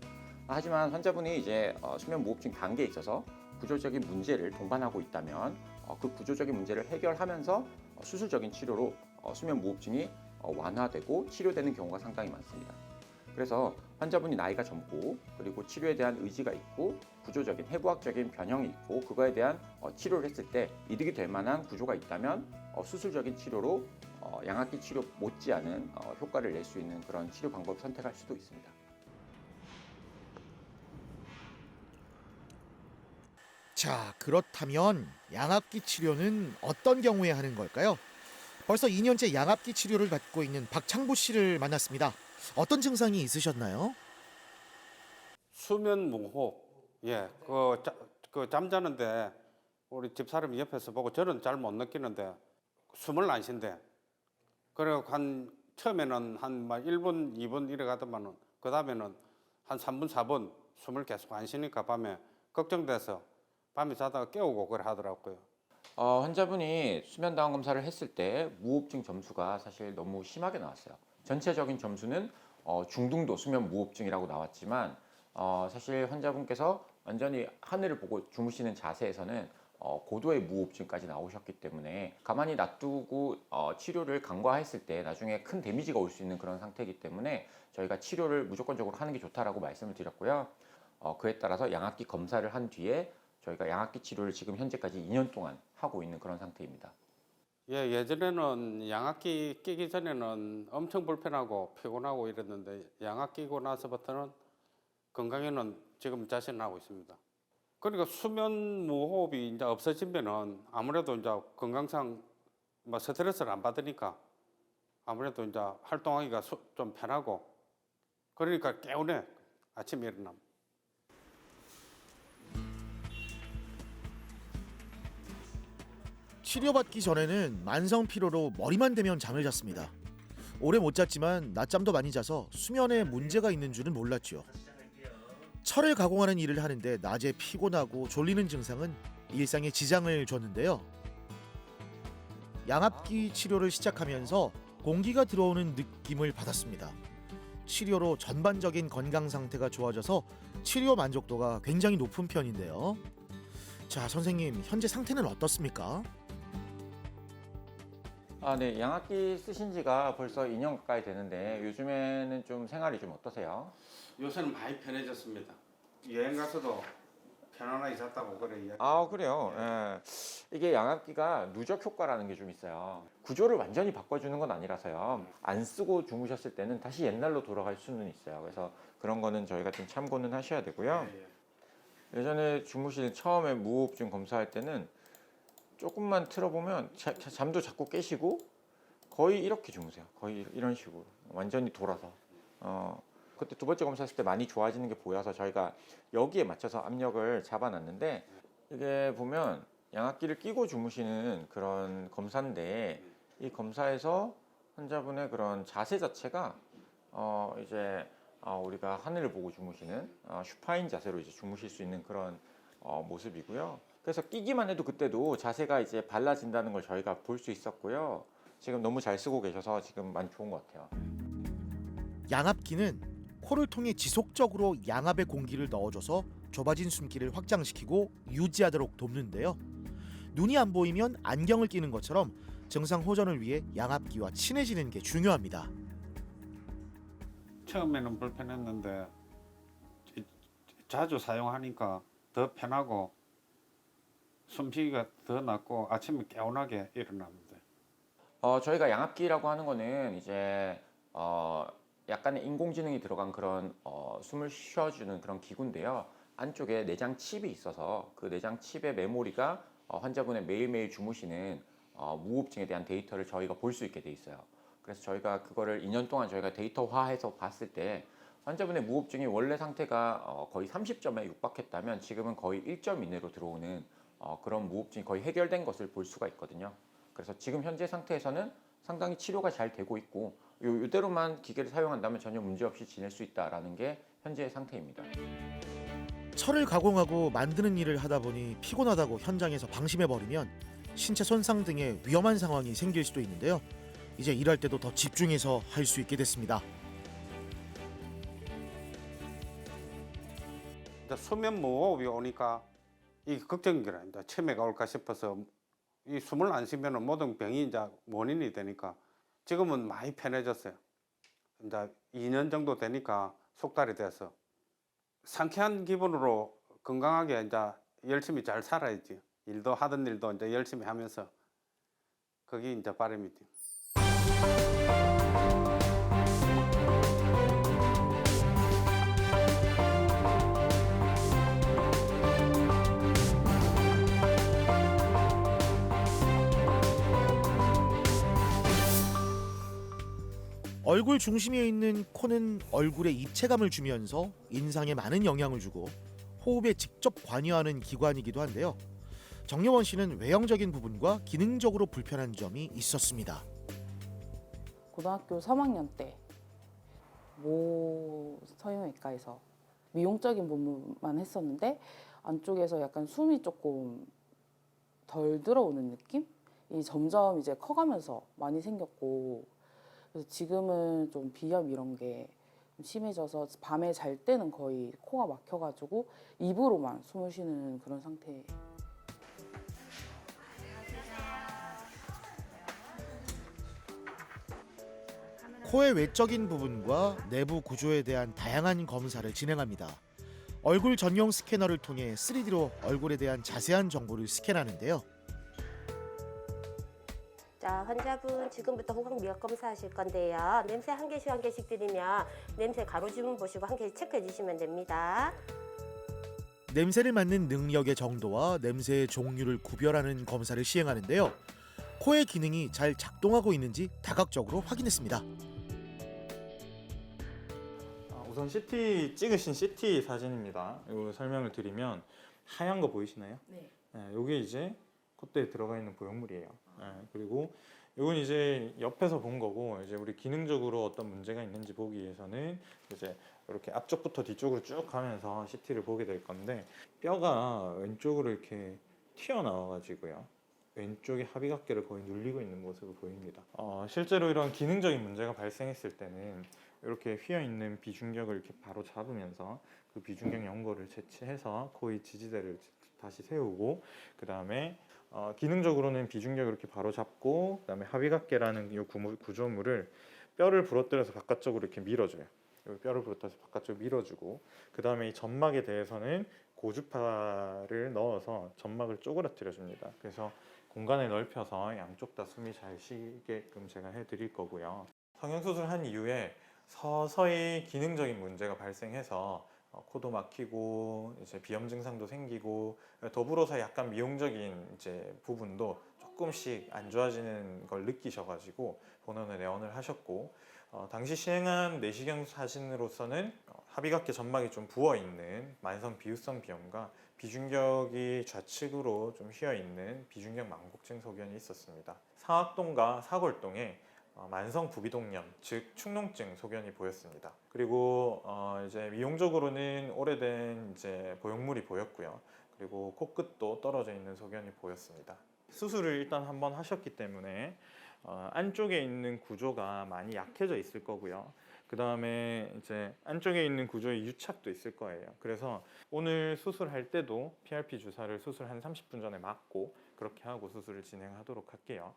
하지만 환자분이 이제 수면 무호흡증 단계에 있어서 구조적인 문제를 동반하고 있다면 그 구조적인 문제를 해결하면서 수술적인 치료로 수면 무호흡증이 완화되고 치료되는 경우가 상당히 많습니다. 그래서 환자분이 나이가 젊고 그리고 치료에 대한 의지가 있고 구조적인 해부학적인 변형이 있고 그거에 대한 치료를 했을 때 이득이 될 만한 구조가 있다면 수술적인 치료로 양압기 치료 못지않은 효과를 낼 수 있는 그런 치료 방법을 선택할 수도 있습니다. 자, 그렇다면 양압기 치료는 어떤 경우에 하는 걸까요? 벌써 2년째 양압기 치료를 받고 있는 박창부 씨를 만났습니다. 어떤 증상이 있으셨나요? 수면 무호흡, 그 잠자는데 우리 집사람이 옆에서 보고 저는 잘 못 느끼는데 숨을 안 쉰대. 그래서 처음에는 한 1분, 2분 이래 가더만은 그 다음에는 한 3분, 4분 숨을 계속 안 쉬니까 밤에 걱정돼서 밤에 자다가 깨우고 그래 하더라고요. 환자분이 수면다원 검사를 했을 때 무호흡증 점수가 사실 너무 심하게 나왔어요. 전체적인 점수는 중등도 수면 무호흡증이라고 나왔지만 사실 환자분께서 완전히 하늘을 보고 주무시는 자세에서는 고도의 무호흡증까지 나오셨기 때문에 가만히 놔두고 치료를 간과했을 때 나중에 큰 데미지가 올 수 있는 그런 상태이기 때문에 저희가 치료를 무조건적으로 하는 게 좋다라고 말씀을 드렸고요. 그에 따라서 양압기 검사를 한 뒤에 저희가 양압기 치료를 지금 현재까지 2년 동안 하고 있는 그런 상태입니다. 예, 예전에는 양압기 끼기 전에는 엄청 불편하고 피곤하고 이랬는데 양압 끼고 나서부터는 건강에는 지금 자신하고 있습니다. 그러니까 수면 무호흡이 이제 없어지면은 아무래도 이제 건강상 뭐 스트레스를 안 받으니까 아무래도 이제 활동하기가 좀 편하고 그러니까 개운해 아침에 일어나면. 치료받기 전에는 만성 피로로 머리만 대면 잠을 잤습니다. 오래 못 잤지만 낮잠도 많이 자서 수면에 문제가 있는 줄은 몰랐죠. 철을 가공하는 일을 하는데 낮에 피곤하고 졸리는 증상은 일상에 지장을 줬는데요. 양압기 치료를 시작하면서 공기가 들어오는 느낌을 받았습니다. 치료로 전반적인 건강 상태가 좋아져서 치료 만족도가 굉장히 높은 편인데요. 자, 선생님, 현재 상태는 어떻습니까? 네, 양압기 쓰신 지가 벌써 2년 가까이 되는데 요즘에는 좀 생활이 좀 어떠세요? 요새는 많이 편해졌습니다. 여행 가서도 편안하게 잤다고 그래. 그래요. 예. 이게 양압기가 누적 효과라는 게 좀 있어요. 구조를 완전히 바꿔주는 건 아니라서요. 안 쓰고 주무셨을 때는 다시 옛날로 돌아갈 수는 있어요. 그래서 그런 거는 저희가 좀 참고는 하셔야 되고요. 예전에 주무실 처음에 무호흡증 검사할 때는 조금만 틀어보면 잠도 자꾸 깨시고 거의 이렇게 주무세요. 거의 이런 식으로 완전히 돌아서. 그때 두 번째 검사했을 때 많이 좋아지는 게 보여서 저희가 여기에 맞춰서 압력을 잡아놨는데 이게 보면 양압기를 끼고 주무시는 그런 검사인데 이 검사에서 환자분의 그런 자세 자체가 이제 우리가 하늘을 보고 주무시는 슈파인 자세로 이제 주무실 수 있는 그런 모습이고요. 그래서 끼기만 해도 그때도 자세가 이제 발라진다는 걸 저희가 볼 수 있었고요. 지금 너무 잘 쓰고 계셔서 지금 많이 좋은 것 같아요. 양압기는 코를 통해 지속적으로 양압의 공기를 넣어줘서 좁아진 숨길을 확장시키고 유지하도록 돕는데요. 눈이 안 보이면 안경을 끼는 것처럼 증상 호전을 위해 양압기와 친해지는 게 중요합니다. 처음에는 불편했는데 자주 사용하니까 더 편하고 숨쉬기가 더 낫고 아침에 개운하게 일어납니다. 저희가 양압기라고 하는 거는 이제 약간의 인공지능이 들어간 그런 숨을 쉬어주는 그런 기구인데요. 안쪽에 내장 칩이 있어서 그 내장 칩의 메모리가 환자분의 매일매일 주무시는 무호흡증에 대한 데이터를 저희가 볼 수 있게 돼 있어요. 그래서 저희가 그거를 2년 동안 저희가 데이터화해서 봤을 때 환자분의 무호흡증이 원래 상태가 거의 30점에 육박했다면 지금은 거의 1점 이내로 들어오는 그런 무호흡증이 거의 해결된 것을 볼 수가 있거든요. 그래서 지금 현재 상태에서는 상당히 치료가 잘 되고 있고 이대로만 기계를 사용한다면 전혀 문제없이 지낼 수 있다는 게 현재의 상태입니다. 철을 가공하고 만드는 일을 하다 보니 피곤하다고 현장에서 방심해버리면 신체 손상 등의 위험한 상황이 생길 수도 있는데요. 이제 일할 때도 더 집중해서 할 수 있게 됐습니다. 수면 무호흡이 오니까 이 걱정이라 이제 치매가 올까 싶어서 이 숨을 안 쉬면 모든 병이 이제 원인이 되니까 지금은 많이 편해졌어요. 이제 2년 정도 되니까 속달이 돼서 상쾌한 기분으로 건강하게 이제 열심히 잘 살아야지. 일도 하던 일도 이제 열심히 하면서 그게 이제 바람이지. 얼굴 중심에 있는 코는 얼굴에 입체감을 주면서 인상에 많은 영향을 주고 호흡에 직접 관여하는 기관이기도 한데요. 정여원 씨는 외형적인 부분과 기능적으로 불편한 점이 있었습니다. 고등학교 3학년 때 모 성형외과에서 미용적인 부분만 했었는데 안쪽에서 약간 숨이 조금 덜 들어오는 느낌이 점점 이제 커가면서 많이 생겼고, 그래서 지금은 좀 비염 이런 게 심해져서 밤에 잘 때는 거의 코가 막혀가지고 입으로만 숨을 쉬는 그런 상태예요. 코의 외적인 부분과 내부 구조에 대한 다양한 검사를 진행합니다. 얼굴 전용 스캐너를 통해 3D로 얼굴에 대한 자세한 정보를 스캔하는데요. 자, 환자분 지금부터 후각 미각 검사하실 건데요. 냄새 한 개씩 드리면 냄새 가로주문 보시고 한 개씩 체크해 주시면 됩니다. 냄새를 맡는 능력의 정도와 냄새의 종류를 구별하는 검사를 시행하는데요. 코의 기능이 잘 작동하고 있는지 다각적으로 확인했습니다. 우선 찍으신 CT 사진입니다. 이거 설명을 드리면 하얀 거 보이시나요? 네. 이게 이제 콧대에 들어가 있는 보형물이에요. 그리고 이건 이제 옆에서 본 거고, 이제 우리 기능적으로 어떤 문제가 있는지 보기 위해서는 이제 이렇게 앞쪽부터 뒤쪽으로 쭉 가면서 CT를 보게 될 건데, 뼈가 왼쪽으로 이렇게 튀어나와 가지고요. 왼쪽에 합의각계를 거의 눌리고 있는 모습을 보입니다. 실제로 이런 기능적인 문제가 발생했을 때는 이렇게 휘어 있는 비중격을 이렇게 바로 잡으면서 그 비중격 연골을 채취해서 코의 지지대를 다시 세우고, 그 다음에 기능적으로는 비중격을 이렇게 바로 잡고, 그 다음에 합의각계라는 이 구조물을 뼈를 부러뜨려서 바깥쪽으로 이렇게 밀어줘요. 뼈를 부러뜨려서 바깥쪽으로 밀어주고, 그 다음에 이 점막에 대해서는 고주파를 넣어서 점막을 쪼그라뜨려 줍니다. 그래서 공간을 넓혀서 양쪽 다 숨이 잘 쉬게끔 제가 해드릴 거고요. 성형수술한 이후에 서서히 기능적인 문제가 발생해서 코도 막히고 이제 비염 증상도 생기고, 더불어서 약간 미용적인 이제 부분도 조금씩 안 좋아지는 걸 느끼셔가지고 본원에 내원을 하셨고, 당시 시행한 내시경 사진으로서는 합의각계 점막이 좀 부어 있는 만성 비유성 비염과 비중격이 좌측으로 좀 휘어 있는 비중격 망곡증 소견이 있었습니다. 상악동과 사골동에 만성 부비동염, 즉 축농증 소견이 보였습니다. 그리고 이제 미용적으로는 오래된 이제 보형물이 보였고요. 그리고 코끝도 떨어져 있는 소견이 보였습니다. 수술을 일단 한번 하셨기 때문에 안쪽에 있는 구조가 많이 약해져 있을 거고요. 그 다음에 이제 안쪽에 있는 구조의 유착도 있을 거예요. 그래서 오늘 수술할 때도 PRP 주사를 수술 한 30분 전에 맞고 그렇게 하고 수술을 진행하도록 할게요.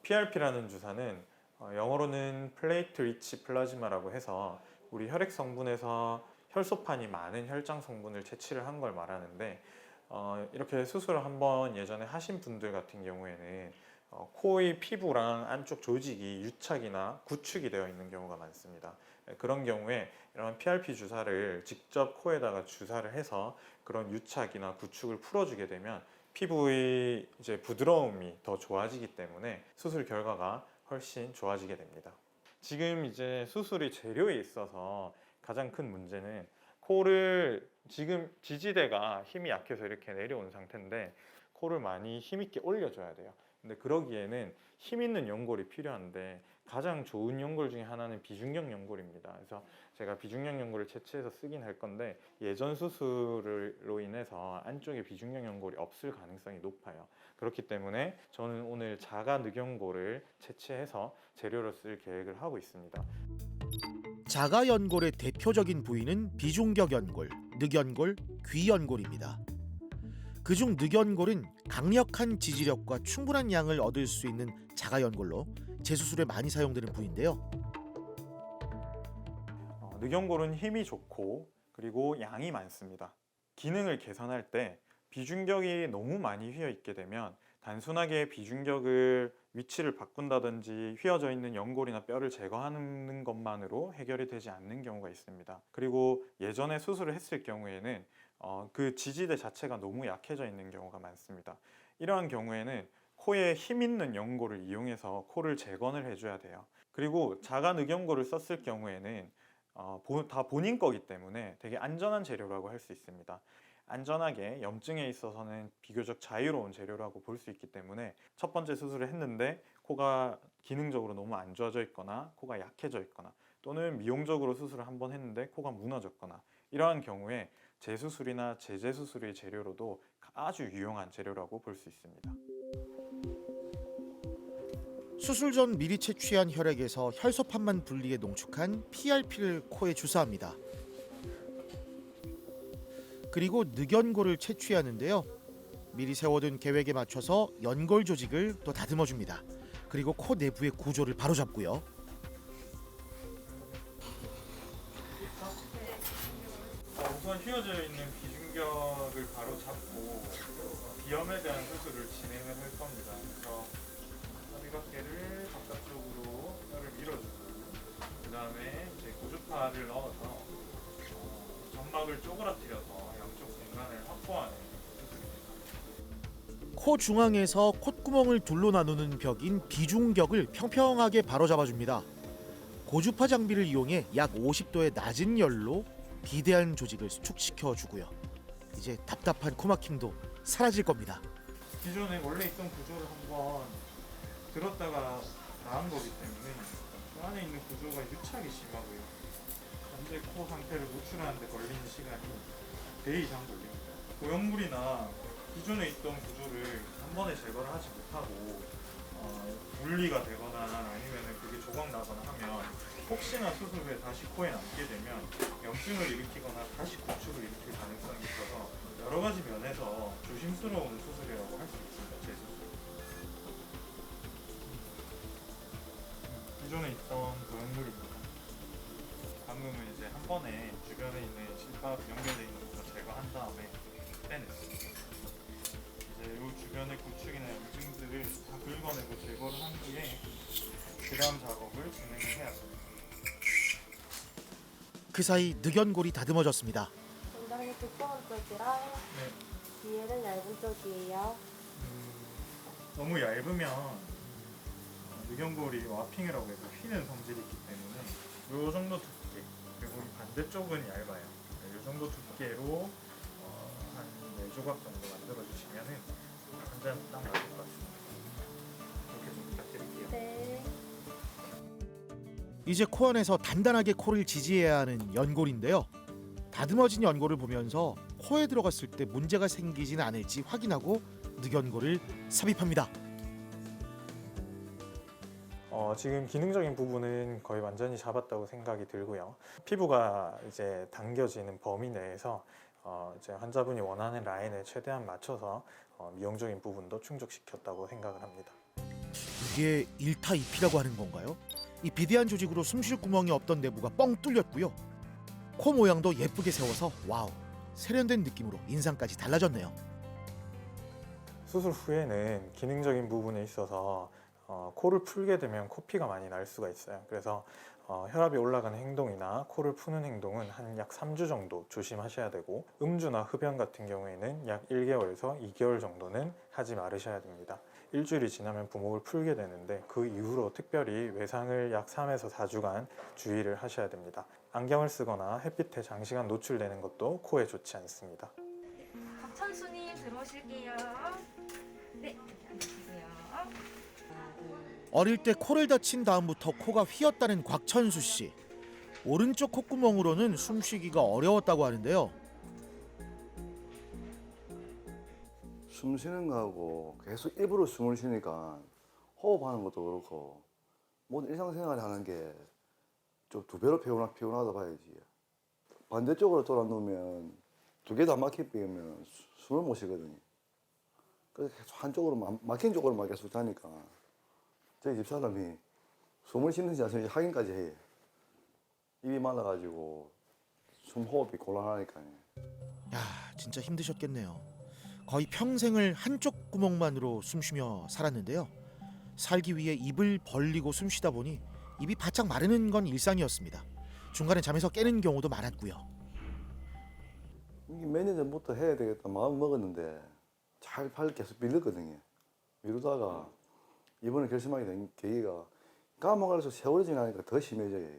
PRP라는 주사는 영어로는 플레이트 리치 플라즈마라고 해서 우리 혈액 성분에서 혈소판이 많은 혈장 성분을 채취를 한 걸 말하는데, 이렇게 수술을 한번 예전에 하신 분들 같은 경우에는 코의 피부랑 안쪽 조직이 유착이나 구축이 되어 있는 경우가 많습니다. 그런 경우에 이런 PRP 주사를 직접 코에다가 주사를 해서 그런 유착이나 구축을 풀어주게 되면 피부의 이제 부드러움이 더 좋아지기 때문에 수술 결과가 훨씬 좋아지게 됩니다. 지금 이제 수술의 재료에 있어서 가장 큰 문제는 코를 지금 지지대가 힘이 약해서 이렇게 내려온 상태인데 코를 많이 힘있게 올려줘야 돼요. 근데 그러기에는 힘 있는 연골이 필요한데 가장 좋은 연골 중에 하나는 비중격 연골입니다. 그래서 제가 비중격 연골을 채취해서 쓰긴 할 건데 예전 수술로 인해서 안쪽에 비중격 연골이 없을 가능성이 높아요. 그렇기 때문에 저는 오늘 자가 늑연골을 채취해서 재료로 쓸 계획을 하고 있습니다. 자가 연골의 대표적인 부위는 비중격 연골, 늑연골, 귀연골입니다. 그중 늑연골은 강력한 지지력과 충분한 양을 얻을 수 있는 자가 연골로 재수술에 많이 사용되는 부위인데요. 늑연골은 힘이 좋고 그리고 양이 많습니다. 기능을 개선할 때 비중격이 너무 많이 휘어 있게 되면 단순하게 비중격을 위치를 바꾼다든지 휘어져 있는 연골이나 뼈를 제거하는 것만으로 해결이 되지 않는 경우가 있습니다. 그리고 예전에 수술을 했을 경우에는 그 지지대 자체가 너무 약해져 있는 경우가 많습니다. 이러한 경우에는 코에 힘 있는 연골을 이용해서 코를 재건을 해줘야 돼요. 그리고 자가 늑연골을 썼을 경우에는 다 본인 거기 때문에 되게 안전한 재료라고 할 수 있습니다. 안전하게 염증에 있어서는 비교적 자유로운 재료라고 볼 수 있기 때문에 첫 번째 수술을 했는데 코가 기능적으로 너무 안 좋아져 있거나 코가 약해져 있거나 또는 미용적으로 수술을 한 번 했는데 코가 무너졌거나 이러한 경우에 재수술이나 재재수술의 재료로도 아주 유용한 재료라고 볼 수 있습니다. 수술 전 미리 채취한 혈액에서 혈소판만 분리해 농축한 PRP를 코에 주사합니다. 그리고 늑연골을 채취하는데요. 미리 세워둔 계획에 맞춰서 연골 조직을 또 다듬어 줍니다. 그리고 코 내부의 구조를 바로잡고요. 우선 휘어져 있는 비중격을 바로 잡고 비염에 대한 수술을 진행을 할 겁니다. 그래서 사비각계를 바깥쪽으로 뼈를 밀어주고 그 다음에 이제 고주파를 넣어서 점막을 쪼그라뜨려서 양쪽 공간을 확보하는 수술입니다. 코 중앙에서 콧구멍을 둘로 나누는 벽인 비중격을 평평하게 바로잡아줍니다. 고주파 장비를 이용해 약 50도의 낮은 열로 비대한 조직을 수축시켜 주고요. 이제 답답한 코막힘도 사라질 겁니다. 기존에 원래 있던 구조를 한번 들었다가 나은 거기 때문에 그 안에 있는 구조가 유착이 심하고요. 현재 코 상태를 노출하는 데 걸리는 시간이 배 이상 걸립니다. 고형물이나 기존에 있던 구조를 한 번에 제거를 하지 못하고 분리가 되거나 아니면 그게 조각 나거나 하면 혹시나 수술 후에 다시 코에 남게 되면 염증을 일으키거나 다시 구축을 일으킬 가능성이 있어서 여러 가지 면에서 조심스러운 수술이라고 할 수 있습니다. 재수술. 기존에 있던 고형물입니다. 방금은 이제 한 번에 주변에 있는 실밥 연결되어 있는 거 제거한 다음에 빼냈습니다. 이제 이 주변의 구축이나 염증들을 다 긁어내고 제거를 한 뒤에 그 다음 작업을 진행을 해야 합니다. 그 사이 늑연골이 다듬어졌습니다. 원장님 두꺼운 쪽이랑 뒤에는 얇은 쪽이에요. 너무 얇으면 늑연골이 와핑이라고 해서 휘는 성질이 있기 때문에 이 정도 두께, 그리고 반대쪽은 얇아요. 이 정도 두께로 한 4조각 정도 만들어 주시면 한 잔 딱 맞을 것 같습니다. 그렇게 좀 부탁드릴게요. 네. 이제 코 안에서 단단하게 코를 지지해야 하는 연골인데요. 다듬어진 연골을 보면서 코에 들어갔을 때 문제가 생기지는 않을지 확인하고 늑연골을 삽입합니다. 지금 기능적인 부분은 거의 완전히 잡았다고 생각이 들고요. 피부가 이제 당겨지는 범위 내에서 이제 환자분이 원하는 라인에 최대한 맞춰서 미용적인 부분도 충족시켰다고 생각을 합니다. 이게 1타 2피라고 하는 건가요? 이 비대한 조직으로 숨쉴 구멍이 없던 내부가 뻥 뚫렸고요. 코 모양도 예쁘게 세워서 와우, 세련된 느낌으로 인상까지 달라졌네요. 수술 후에는 기능적인 부분에 있어서 코를 풀게 되면 코피가 많이 날 수가 있어요. 그래서 혈압이 올라가는 행동이나 코를 푸는 행동은 한 약 3주 정도 조심하셔야 되고 음주나 흡연 같은 경우에는 약 1개월에서 2개월 정도는 하지 말으셔야 됩니다. 일주일이 지나면 부목을 풀게 되는데 그 이후로 특별히 외상을 약 3에서 4주간 주의를 하셔야 됩니다. 안경을 쓰거나 햇빛에 장시간 노출되는 것도 코에 좋지 않습니다. 박천수님 들어오실게요. 네, 앉으세요. 어릴 때 코를 다친 다음부터 코가 휘었다는 곽천수 씨. 오른쪽 콧구멍으로는 숨쉬기가 어려웠다고 하는데요. 숨 쉬는 거하고 계속 입으로 숨을 쉬니까 호흡하는 것도 그렇고 모든 일상생활 하는 게 좀 2배로 피곤하다 봐야지. 반대쪽으로 돌아 누우면 2개 다 막히면 숨을 못 쉬거든요. 그래서 계속 한쪽으로 막힌 쪽으로만 계속 자니까 저희 집사람이 숨을 쉬는지 안 쉬는지 확인까지 해요. 입이 말라가지고 숨 호흡이 곤란하니까요. 야, 진짜 힘드셨겠네요. 거의 평생을 한쪽 구멍만으로 숨쉬며 살았는데요. 살기 위해 입을 벌리고 숨쉬다 보니 입이 바짝 마르는 건 일상이었습니다. 중간에 잠에서 깨는 경우도 많았고요. 이게 몇 년 전부터 해야 되겠다 마음 먹었는데 잘 팔 계속 미뤘거든요. 미루다가 이번에 결심하게 된 계기가 까먹어서 세월이 지나니까 더 심해져요.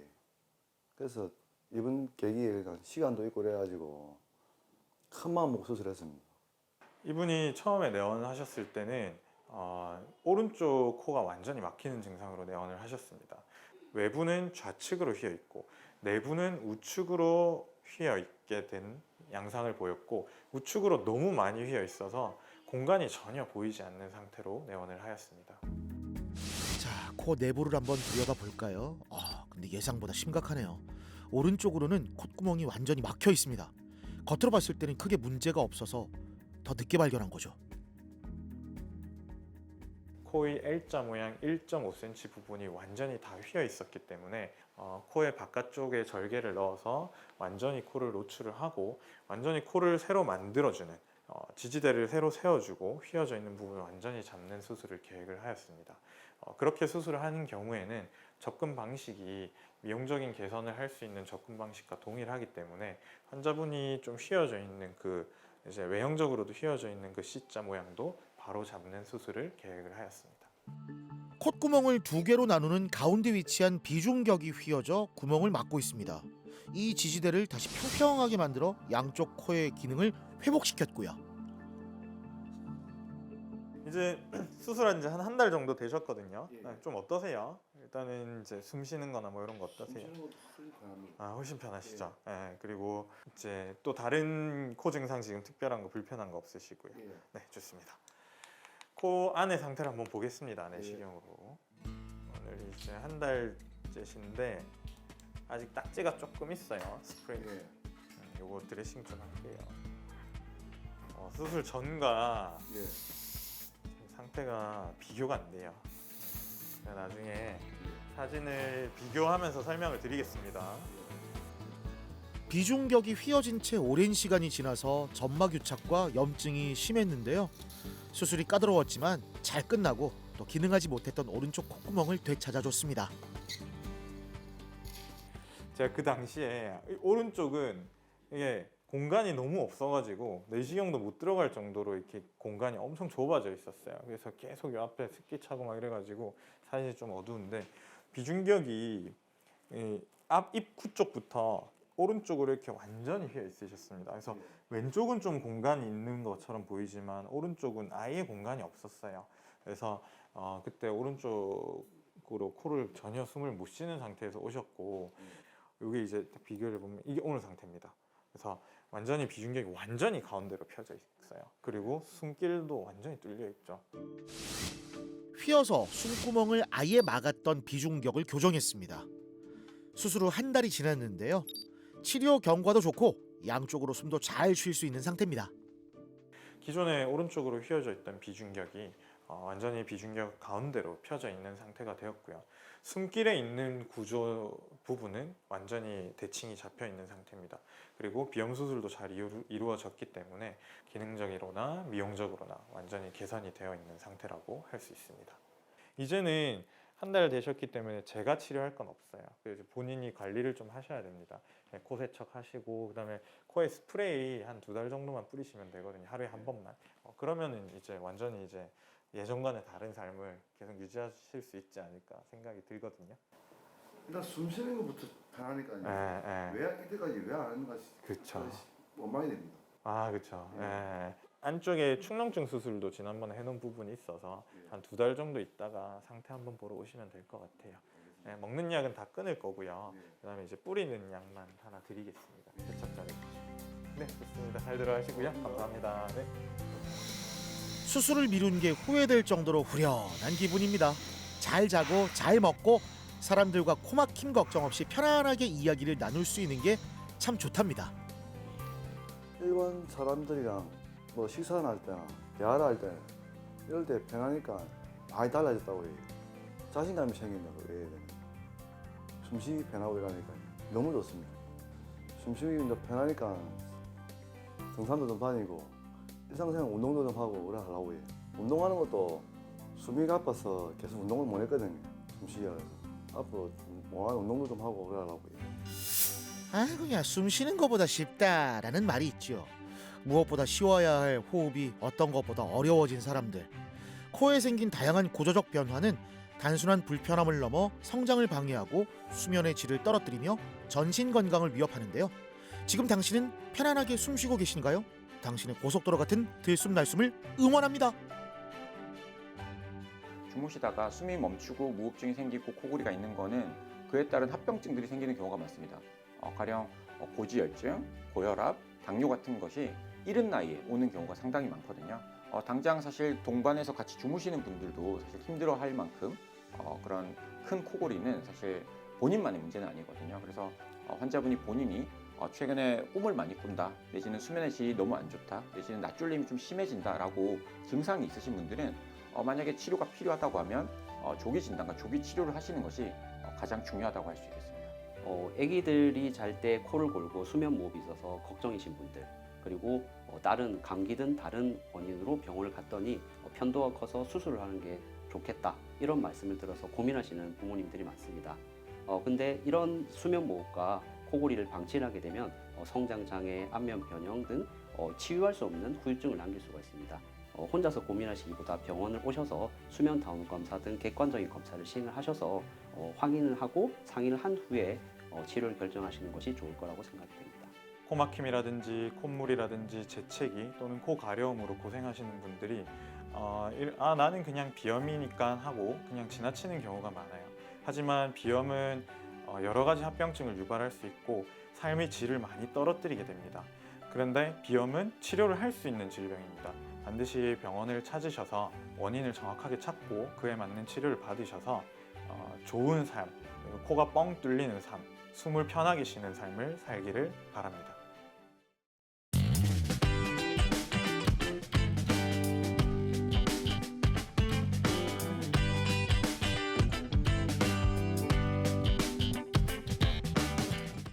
그래서 이번 계기에 시간도 있고 그래가지고 큰 마음 먹고 수술했습니다. 이분이 처음에 내원하셨을 때는 오른쪽 코가 완전히 막히는 증상으로 내원을 하셨습니다. 외부는 좌측으로 휘어 있고 내부는 우측으로 휘어 있게 된 양상을 보였고 우측으로 너무 많이 휘어 있어서 공간이 전혀 보이지 않는 상태로 내원을 하였습니다. 자, 코 내부를 한번 들여다 볼까요? 근데 예상보다 심각하네요. 오른쪽으로는 콧구멍이 완전히 막혀 있습니다. 겉으로 봤을 때는 크게 문제가 없어서 더 늦게 발견한 거죠. 코의 L자 모양 1.5cm 부분이 완전히 다 휘어 있었기 때문에 코의 바깥쪽에 절개를 넣어서 완전히 코를 노출을 하고 완전히 코를 새로 만들어주는 지지대를 새로 세워주고 휘어져 있는 부분을 완전히 잡는 수술을 계획을 하였습니다. 그렇게 수술을 하는 경우에는 접근 방식이 미용적인 개선을 할 수 있는 접근 방식과 동일하기 때문에 환자분이 좀 휘어져 있는 이제 외형적으로도 휘어져 있는 그 C자 모양도 바로 잡는 수술을 계획을 하였습니다. 콧구멍을 두 개로 나누는 가운데 위치한 비중격이 휘어져 구멍을 막고 있습니다. 이 지지대를 다시 평평하게 만들어 양쪽 코의 기능을 회복시켰고요. 이제 수술한 지 한 달 정도 되셨거든요. 좀 어떠세요? 일단은 이제 숨 쉬는 거나 뭐 이런 거 어떠세요? 훨씬 편하시죠. 그리고 이제 또 다른 코 증상 지금 특별한 거 불편한 거 없으시고요. 네, 좋습니다. 코 안의 상태를 한번 보겠습니다. 내시경으로. 오늘 이제 한 달째신데 아직 딱지가 조금 있어요. 스프레이. 요거 드레싱 좀 할게요. 수술 전과 상태가 비교가 안 돼요. 나중에 사진을 비교하면서 설명을 드리겠습니다. 비중격이 휘어진 채 오랜 시간이 지나서 점막 유착과 염증이 심했는데요. 수술이 까다로웠지만 잘 끝나고 또 기능하지 못했던 오른쪽 콧구멍을 되찾아줬습니다. 제가 그 당시에 오른쪽은 이게 공간이 너무 없어가지고 내시경도 못 들어갈 정도로 이렇게 공간이 엄청 좁아져 있었어요. 그래서 계속 요 앞에 습기 차고 막 이래가지고 사진이 좀 어두운데 비중격이 앞 입구 쪽부터 오른쪽으로 이렇게 완전히 휘어 있으셨습니다. 그래서 왼쪽은 좀 공간이 있는 것처럼 보이지만 오른쪽은 아예 공간이 없었어요. 그래서 그때 오른쪽으로 코를 전혀 숨을 못 쉬는 상태에서 오셨고 이게 이제 딱 비교를 해보면 이게 오늘 상태입니다. 그래서 완전히 비중격이 완전히 가운데로 펴져 있어요. 그리고 숨길도 완전히 뚫려 있죠. 휘어서 숨구멍을 아예 막았던 비중격을 교정했습니다. 수술 후 한 달이 지났는데요. 치료 경과도 좋고 양쪽으로 숨도 잘 쉴 수 있는 상태입니다. 기존에 오른쪽으로 휘어져 있던 비중격이 완전히 비중격 가운데로 펴져 있는 상태가 되었고요. 숨길에 있는 구조 부분은 완전히 대칭이 잡혀 있는 상태입니다. 그리고 비염 수술도 잘 이루어졌기 때문에 기능적으로나 미용적으로나 완전히 개선이 되어 있는 상태라고 할 수 있습니다. 이제는 한 달 되셨기 때문에 제가 치료할 건 없어요. 그래서 본인이 관리를 좀 하셔야 됩니다. 코 세척하시고 그다음에 코에 스프레이 한 2달 정도만 뿌리시면 되거든요. 하루에 한 번만. 그러면은 이제 완전히 이제 예전과는 다른 삶을 계속 유지하실 수 있지 않을까 생각이 들거든요. 일단 숨 쉬는 것부터 편하니까요. 왜 이때까지 왜 안 하는가 그렇죠. 원망이 됩니다. 그렇죠. 안쪽에 축농증 수술도 지난번에 해놓은 부분이 있어서 한 2달 정도 있다가 상태 한번 보러 오시면 될 것 같아요. 먹는 약은 다 끊을 거고요. 그다음에 이제 뿌리는 약만 하나 드리겠습니다. 세척자를. 네, 좋습니다. 잘 들어가시고요. 감사합니다. 네. 수술을 미룬 게 후회될 정도로 후련한 기분입니다. 잘 자고 잘 먹고 사람들과 코막힘 걱정 없이 편안하게 이야기를 나눌 수 있는 게 참 좋답니다. 일반 사람들이랑 뭐 식사를 할 때나 대화를 할 때 이럴 때 편하니까 많이 달라졌다고 해요. 자신감이 생긴다고 해야 되나. 숨쉬기 편하고 이러니까 너무 좋습니다. 숨쉬기 편하니까 등산도 좀 다니고 일상생활 운동도 좀 하고 그래 하려고 해요. 운동하는 것도 숨이 가빠서 계속 운동을 못 했거든요. 숨쉬기가 그래서 앞으로 뭐하는 운동도 좀 하고 그래 하려고 해요. 그냥 숨 쉬는 것보다 쉽다라는 말이 있죠. 무엇보다 쉬워야 할 호흡이 어떤 것보다 어려워진 사람들. 코에 생긴 다양한 구조적 변화는 단순한 불편함을 넘어 성장을 방해하고 수면의 질을 떨어뜨리며 전신 건강을 위협하는데요. 지금 당신은 편안하게 숨쉬고 계신가요? 당신의 고속도로 같은 들숨날숨을 응원합니다. 주무시다가 숨이 멈추고 무호흡증이 생기고 코골이가 있는 거는 그에 따른 합병증들이 생기는 경우가 많습니다. 가령 고지혈증, 고혈압, 당뇨 같은 것이 이른 나이에 오는 경우가 상당히 많거든요. 당장 사실 동반해서 같이 주무시는 분들도 사실 힘들어할 만큼 그런 큰 코골이는 사실 본인만의 문제는 아니거든요. 그래서 환자분이 본인이 최근에 꿈을 많이 꾼다, 내지는 수면의 질이 너무 안 좋다, 내지는 낮졸림이 좀 심해진다라고 증상이 있으신 분들은 만약에 치료가 필요하다고 하면 조기 진단과 조기 치료를 하시는 것이 가장 중요하다고 할 수 있겠습니다. 아기들이 잘 때 코를 골고 수면 무호흡이 있어서 걱정이신 분들, 그리고 다른 감기든 다른 원인으로 병원을 갔더니 편도가 커서 수술을 하는 게 좋겠다, 이런 말씀을 들어서 고민하시는 부모님들이 많습니다. 근데 이런 수면 무호흡과 코골이를 방치하게 되면 성장 장애, 안면 변형 등 치유할 수 없는 후유증을 남길 수가 있습니다. 혼자서 고민하시기보다 병원을 오셔서 수면 다운 검사 등 객관적인 검사를 시행을 하셔서 확인을 하고 상의를 한 후에 치료를 결정하시는 것이 좋을 거라고 생각이 됩니다. 코막힘이라든지 콧물이라든지 재채기 또는 코 가려움으로 고생하시는 분들이 나는 그냥 비염이니까 하고 그냥 지나치는 경우가 많아요. 하지만 비염은 여러 가지 합병증을 유발할 수 있고 삶의 질을 많이 떨어뜨리게 됩니다. 그런데 비염은 치료를 할 수 있는 질병입니다. 반드시 병원을 찾으셔서 원인을 정확하게 찾고 그에 맞는 치료를 받으셔서 좋은 삶, 코가 뻥 뚫리는 삶, 숨을 편하게 쉬는 삶을 살기를 바랍니다.